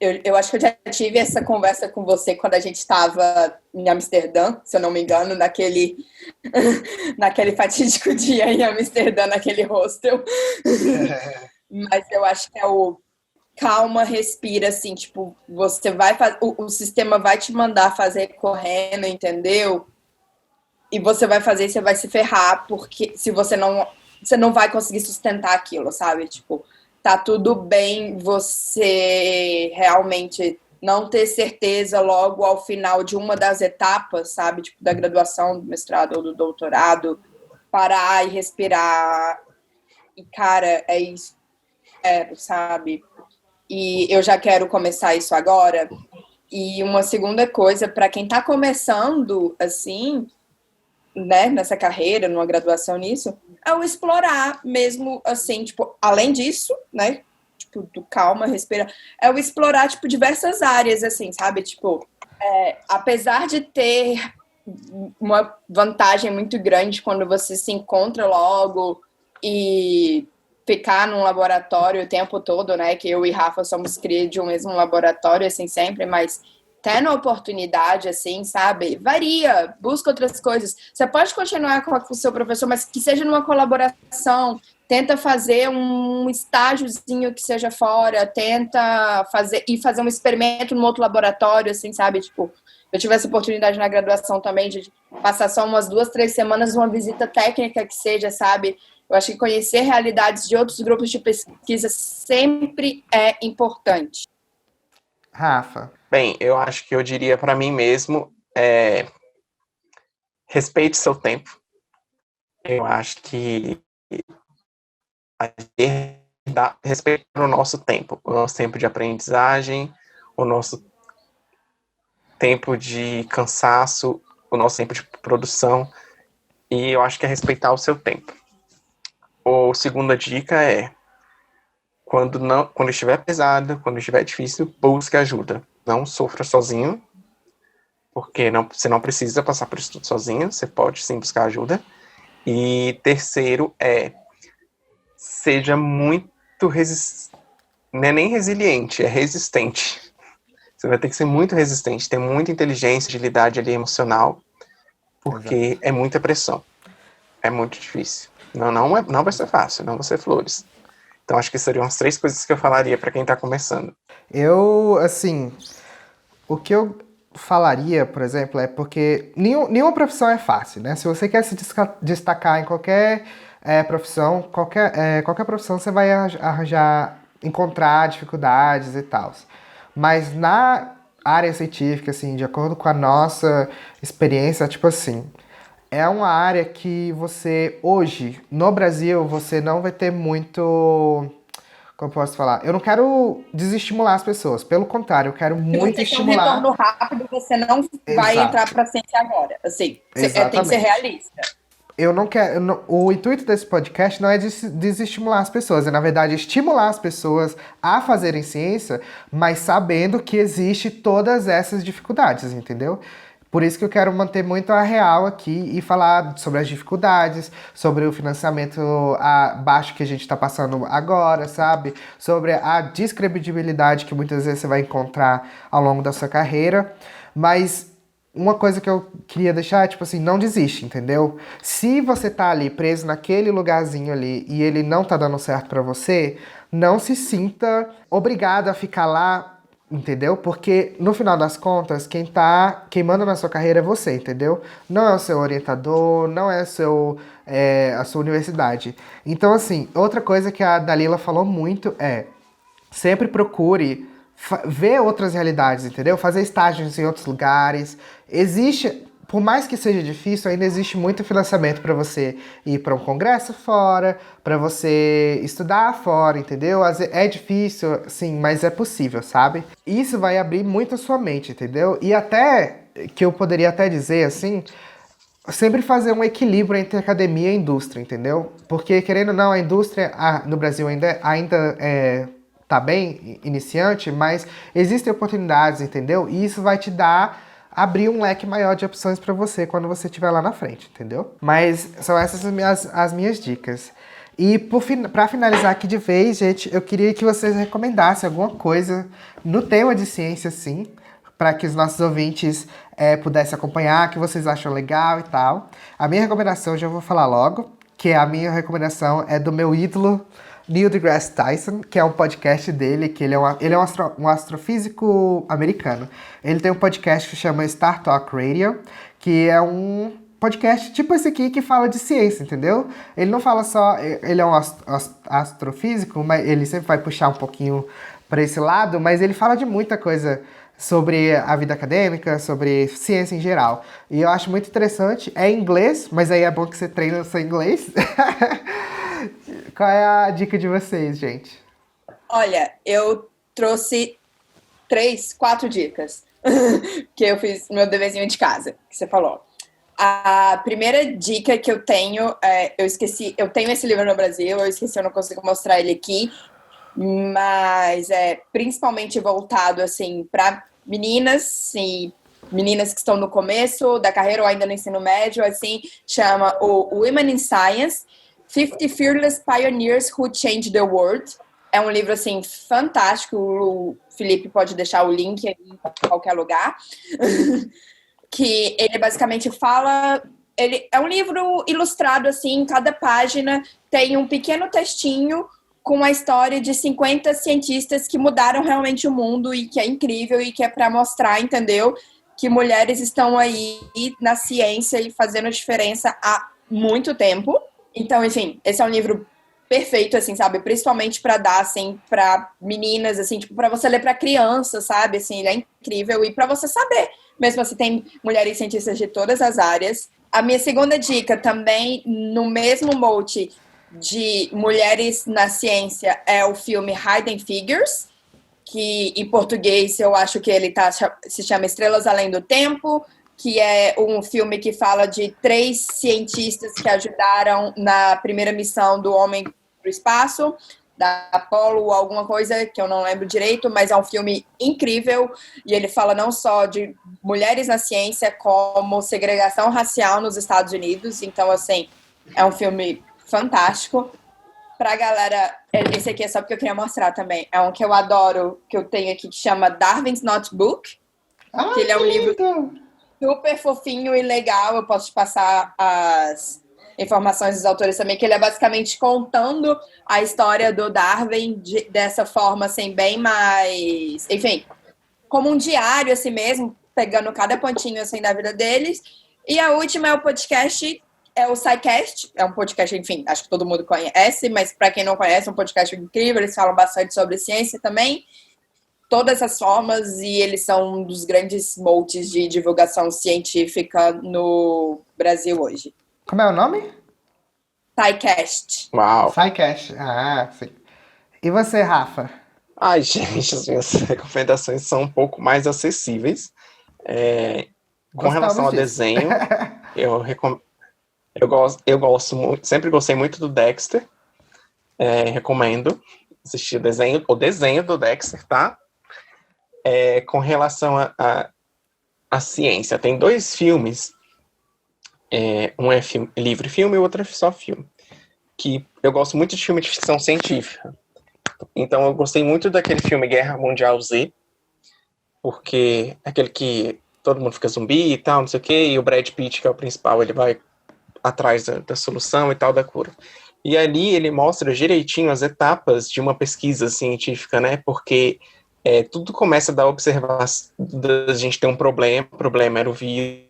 eu acho que eu já tive essa conversa com você quando a gente estava em Amsterdã, se eu não me engano, naquele fatídico dia em Amsterdã, naquele hostel. Mas eu acho que é o calma, respira, assim, tipo, você vai fazer, o sistema vai te mandar fazer correndo, entendeu? E você vai fazer e você vai se ferrar, porque se você não vai conseguir sustentar aquilo, sabe? Tipo, tá tudo bem você realmente não ter certeza logo ao final de uma das etapas, sabe? Tipo, da graduação, do mestrado ou do doutorado, parar e respirar. E, cara, é isso, sabe? E eu já quero começar isso agora. E uma segunda coisa, para quem está começando, assim, né, nessa carreira, numa graduação nisso, é o explorar mesmo, assim, tipo, além disso, né, tipo, do calma, respira, é o explorar, tipo, diversas áreas, assim, sabe? Tipo, apesar de ter uma vantagem muito grande quando você se encontra logo e ficar num laboratório o tempo todo, né? Que eu e Rafa somos cria de um mesmo laboratório, assim, sempre, mas tendo a oportunidade, assim, sabe? Varia, busca outras coisas. Você pode continuar com o seu professor, mas que seja numa colaboração, tenta fazer um estágiozinho que seja fora, tenta fazer um experimento num outro laboratório, assim, sabe? Tipo, eu tive essa oportunidade na graduação também de passar só umas 2, 3 semanas numa visita técnica que seja, sabe? Eu acho que conhecer realidades de outros grupos de pesquisa sempre é importante.
Rafa.
Bem, eu acho que eu diria para mim mesmo, respeite seu tempo. Eu acho que respeito o nosso tempo de aprendizagem, o nosso tempo de cansaço, o nosso tempo de produção, e eu acho que é respeitar o seu tempo. A segunda dica é, quando estiver pesado, quando estiver difícil, busque ajuda. Não sofra sozinho, porque você não precisa passar por isso tudo sozinho, você pode sim buscar ajuda. E terceiro seja muito não é nem resiliente, é resistente. Você vai ter que ser muito resistente, ter muita inteligência, agilidade ali emocional, porque é muita pressão. É muito difícil. Não vai ser fácil, não vai ser flores. Então, acho que seriam as 3 coisas que eu falaria para quem está começando.
Eu, assim, o que eu falaria, por exemplo, é porque nenhuma profissão é fácil, né? Se você quer se destacar em qualquer profissão, qualquer profissão você vai encontrar dificuldades e tal. Mas na área científica, assim, de acordo com a nossa experiência, tipo assim, é uma área que você, hoje, no Brasil, você não vai ter muito... Como eu posso falar? Eu não quero desestimular as pessoas. Pelo contrário, eu quero muito estimular.
Se você tem um retorno rápido, você não vai entrar para a ciência agora. Assim, tem que ser realista.
Eu não quero. O intuito desse podcast não é desestimular as pessoas, é na verdade estimular as pessoas a fazerem ciência, mas sabendo que existe todas essas dificuldades, entendeu? Por isso que eu quero manter muito a real aqui e falar sobre as dificuldades, sobre o financiamento baixo que a gente está passando agora, sabe? Sobre a descredibilidade que muitas vezes você vai encontrar ao longo da sua carreira. Mas uma coisa que eu queria deixar é, tipo assim, não desiste, entendeu? Se você tá ali preso naquele lugarzinho ali e ele não tá dando certo pra você, não se sinta obrigado a ficar lá, entendeu? Porque, no final das contas, quem manda na sua carreira é você, entendeu? Não é o seu orientador, não é a sua universidade. Então, assim, outra coisa que a Dalila falou muito é sempre procure ver outras realidades, entendeu? Fazer estágios em outros lugares. Existe, por mais que seja difícil, ainda existe muito financiamento para você ir para um congresso fora, para você estudar fora, entendeu? É difícil, sim, mas é possível, sabe? Isso vai abrir muito a sua mente, entendeu? E até, que eu poderia até dizer, assim, sempre fazer um equilíbrio entre academia e indústria, entendeu? Porque, querendo ou não, a indústria no Brasil ainda tá bem iniciante, mas existem oportunidades, entendeu? E isso vai te abrir um leque maior de opções para você quando você estiver lá na frente, entendeu? Mas são essas as minhas dicas. E para finalizar aqui de vez, gente, eu queria que vocês recomendassem alguma coisa no tema de ciência, sim, para que os nossos ouvintes pudessem acompanhar, que vocês acham legal e tal. A minha recomendação, já vou falar logo, que a minha recomendação é do meu ídolo, Neil deGrasse Tyson, que é um podcast dele, que ele é um astrofísico americano. Ele tem um podcast que chama Star Talk Radio, que é um podcast tipo esse aqui que fala de ciência, entendeu? Ele não fala só... Ele é um astrofísico, mas ele sempre vai puxar um pouquinho para esse lado, mas ele fala de muita coisa sobre a vida acadêmica, sobre ciência em geral. E eu acho muito interessante. É em inglês, mas aí é bom que você treina o seu inglês. Qual é a dica de vocês, gente?
Olha, eu trouxe 4 dicas que eu fiz no meu deverzinho de casa, que você falou. A primeira dica que eu tenho, eu tenho esse livro no Brasil, eu esqueci, eu não consigo mostrar ele aqui, mas é principalmente voltado, assim, para meninas e meninas que estão no começo da carreira ou ainda no ensino médio, assim, chama o Women in Science, 50 Fearless Pioneers Who Changed the World. É um livro, assim, fantástico, o Felipe pode deixar o link aí em qualquer lugar, que ele basicamente fala... Ele é um livro ilustrado, assim, cada página tem um pequeno textinho com a história de 50 cientistas que mudaram realmente o mundo e que é incrível e que é para mostrar, entendeu? Que mulheres estão aí na ciência e fazendo diferença há muito tempo. Então, enfim, esse é um livro perfeito, assim, sabe? Principalmente para dar, assim, para meninas, assim, tipo, para você ler para criança, sabe? Assim, ele é incrível e para você saber. Mesmo assim, tem mulheres cientistas de todas as áreas. A minha segunda dica também, no mesmo molde de mulheres na ciência, é o filme Hidden Figures, que em português eu acho que ele se chama Estrelas Além do Tempo, que é um filme que fala de 3 cientistas que ajudaram na primeira missão do homem para o espaço, da Apollo alguma coisa, que eu não lembro direito, mas é um filme incrível, e ele fala não só de mulheres na ciência, como segregação racial nos Estados Unidos. Então, assim, é um filme fantástico. Pra galera, esse aqui é só porque eu queria mostrar também. É um que eu adoro, que eu tenho aqui, que chama Darwin's Notebook. Que ele é um livro super fofinho e legal. Eu posso te passar as informações dos autores também, que ele é basicamente contando a história do Darwin dessa forma, assim, bem mais... Enfim, como um diário, assim mesmo, pegando cada pontinho, assim, da vida deles. E a última é o podcast... É o SciCast, é um podcast, enfim, acho que todo mundo conhece, mas para quem não conhece, é um podcast incrível, eles falam bastante sobre ciência também, todas as formas, e eles são um dos grandes moldes de divulgação científica no Brasil hoje.
Como é o nome?
SciCast.
Uau!
SciCast, sim. E você, Rafa?
Ai, gente, as minhas recomendações são um pouco mais acessíveis. Com relação ao desenho, eu gosto muito, sempre gostei muito do Dexter. Recomendo assistir o desenho do Dexter, tá? Com relação à ciência, tem 2 filmes. Um é livro e filme e o outro é só filme. Que eu gosto muito de filme de ficção científica. Então eu gostei muito daquele filme Guerra Mundial Z, porque é aquele que todo mundo fica zumbi e tal, não sei o quê, e o Brad Pitt, que é o principal, ele vai atrás da solução e tal, da cura. E ali ele mostra direitinho as etapas de uma pesquisa científica, né? Porque tudo começa da observação, da gente ter um problema, o problema era o vírus.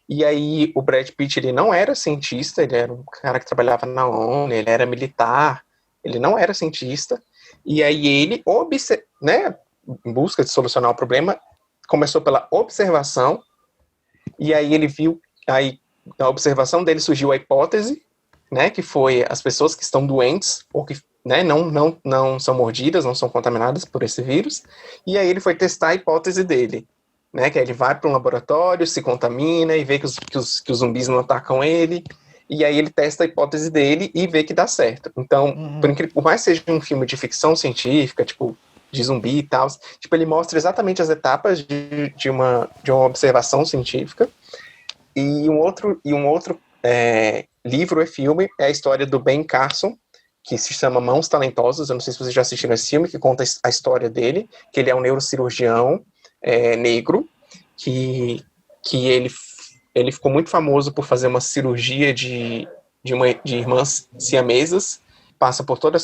E aí o Brad Pitt, ele não era cientista, ele era um cara que trabalhava na ONU, ele era militar, ele não era cientista. E aí ele, né, em busca de solucionar o problema, começou pela observação, e aí ele viu, aí da observação dele surgiu a hipótese, né, que foi as pessoas que estão doentes, ou que, né, não são mordidas, não são contaminadas por esse vírus, e aí ele foi testar a hipótese dele. né? Que ele vai para um laboratório, se contamina e vê que os zumbis não atacam ele. E aí ele testa a hipótese dele e vê que dá certo. Então, por mais que seja um filme de ficção científica, tipo, de zumbi e tal, tipo, ele mostra exatamente as etapas de uma observação científica. E um outro livro e filme é a história do Ben Carson, que se chama Mãos Talentosas. Eu não sei se vocês já assistiram esse filme, que conta a história dele, que ele é um neurocirurgião negro, que ele ficou muito famoso por fazer uma cirurgia de irmãs siamesas, passa por toda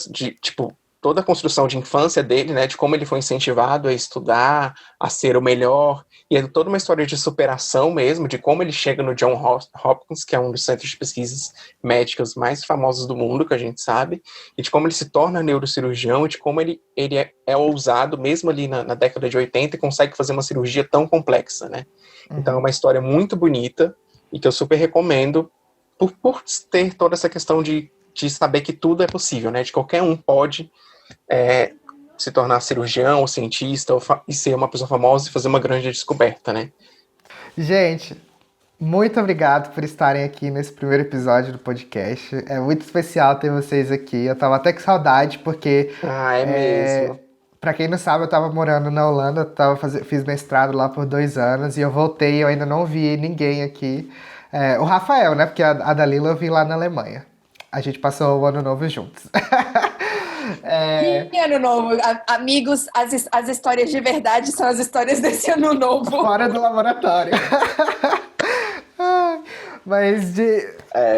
a construção de infância dele, né, de como ele foi incentivado a estudar, a ser o melhor, e é toda uma história de superação mesmo, de como ele chega no Johns Hopkins, que é um dos centros de pesquisas médicas mais famosos do mundo, que a gente sabe, e de como ele se torna neurocirurgião, e de como ele é ousado, mesmo ali na década de 80, e consegue fazer uma cirurgia tão complexa, né? Então é uma história muito bonita, e que eu super recomendo, por ter toda essa questão de saber que tudo é possível, né? De qualquer um pode se tornar cirurgião ou cientista e ser uma pessoa famosa e fazer uma grande descoberta, né?
Gente, muito obrigado por estarem aqui nesse primeiro episódio do podcast. É muito especial ter vocês aqui. Eu tava até com saudade, porque...
mesmo.
Pra quem não sabe, eu tava morando na Holanda, fiz mestrado lá por 2 anos, e eu voltei e eu ainda não vi ninguém aqui. O Rafael, né? Porque a Dalila eu vi lá na Alemanha. A gente passou o ano novo juntos.
E ano novo, amigos, as histórias de verdade são as histórias desse ano novo.
Fora do laboratório.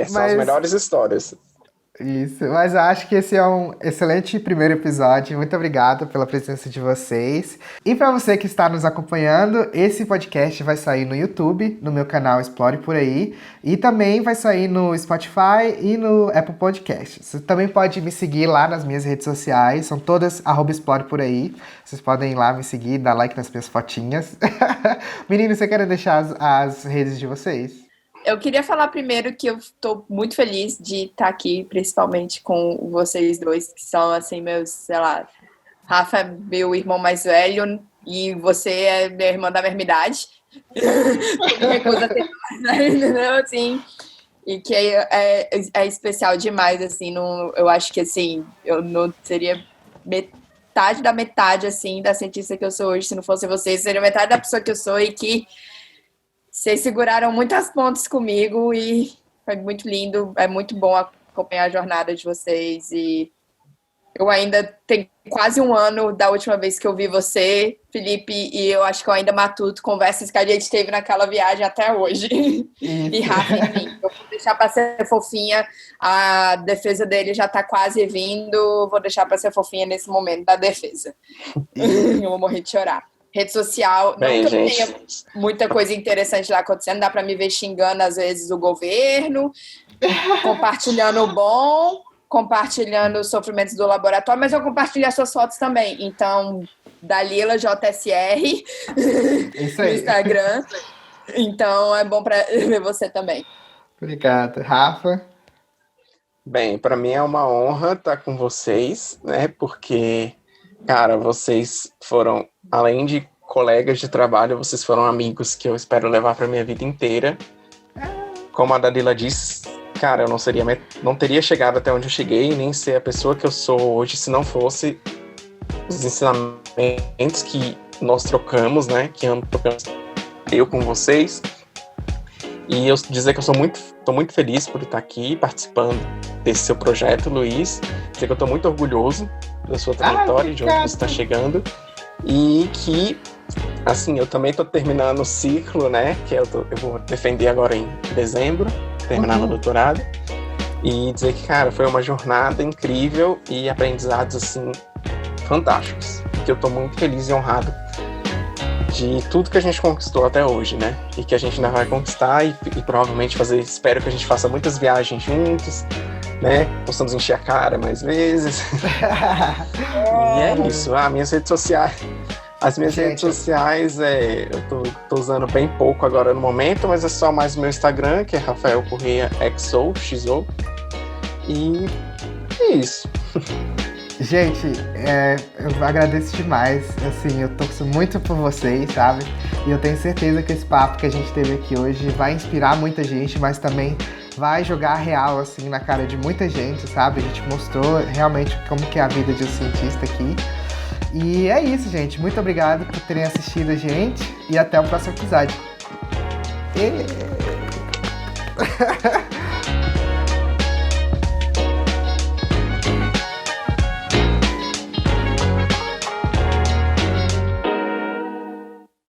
São as melhores histórias.
Isso, mas eu acho que esse é um excelente primeiro episódio. Muito obrigado pela presença de vocês. E para você que está nos acompanhando, esse podcast vai sair no YouTube, no meu canal Explore Por Aí, e também vai sair no Spotify e no Apple Podcasts. Você também pode me seguir lá nas minhas redes sociais, são todas @Explore Por Aí. Vocês podem ir lá me seguir, dar like nas minhas fotinhas. Meninos, você quer deixar as redes de vocês?
Eu queria falar primeiro que eu estou muito feliz de estar aqui, principalmente com vocês dois, que são, assim, meus, sei lá, Rafa é meu irmão mais velho e você é minha irmã da mesma idade. Recusa ter mais velho, né? Assim, e que é especial demais, assim, eu acho que, assim, eu não seria metade da metade, assim, da cientista que eu sou hoje, se não fosse vocês, seria metade da pessoa que eu sou e que vocês seguraram muitas pontes comigo e foi muito lindo, é muito bom acompanhar a jornada de vocês e eu ainda tenho quase um ano da última vez que eu vi você, Felipe, e eu acho que eu ainda matuto conversas que a gente teve naquela viagem até hoje. E Rafa, enfim, eu vou deixar para ser fofinha, a defesa dele já tá quase vindo, vou deixar para ser fofinha nesse momento da defesa. Eu vou morrer de chorar. Rede social, não que eu tenha muita coisa interessante lá acontecendo, dá para me ver xingando às vezes o governo, compartilhando o bom, compartilhando os sofrimentos do laboratório, mas eu compartilho as suas fotos também. Então, Dalila JSR no Instagram. Então, é bom para ver você também.
Obrigado. Rafa?
Bem, para mim é uma honra estar com vocês, né? Porque, cara, vocês foram, além de colegas de trabalho, vocês foram amigos que eu espero levar para minha vida inteira. Como a Dalila disse, cara, eu não teria chegado até onde eu cheguei, nem ser a pessoa que eu sou hoje se não fosse os ensinamentos que nós trocamos, né? Que trocamos eu com vocês. E eu dizer que eu tô muito feliz por estar aqui participando desse seu projeto, Luiz. Dizer que eu tô muito orgulhoso da sua trajetória, de onde você está chegando. E que, assim, eu também tô terminando o ciclo, né? Que eu vou defender agora em dezembro, terminar meu doutorado. E dizer que, cara, foi uma jornada incrível e aprendizados, assim, fantásticos. Que eu tô muito feliz e honrado de tudo que a gente conquistou até hoje, né? E que a gente ainda vai conquistar e provavelmente fazer, espero que a gente faça muitas viagens juntos, né? Possamos encher a cara mais vezes. E é isso. Minhas redes sociais. As minhas redes sociais, eu tô usando bem pouco agora no momento, mas é só mais o meu Instagram, que é Rafael Correia XO. E é isso.
Gente, eu agradeço demais, assim, eu torço muito por vocês, sabe? E eu tenho certeza que esse papo que a gente teve aqui hoje vai inspirar muita gente, mas também vai jogar real, assim, na cara de muita gente, sabe? A gente mostrou realmente como que é a vida de um cientista aqui. E é isso, gente. Muito obrigado por terem assistido a gente e até o próximo episódio.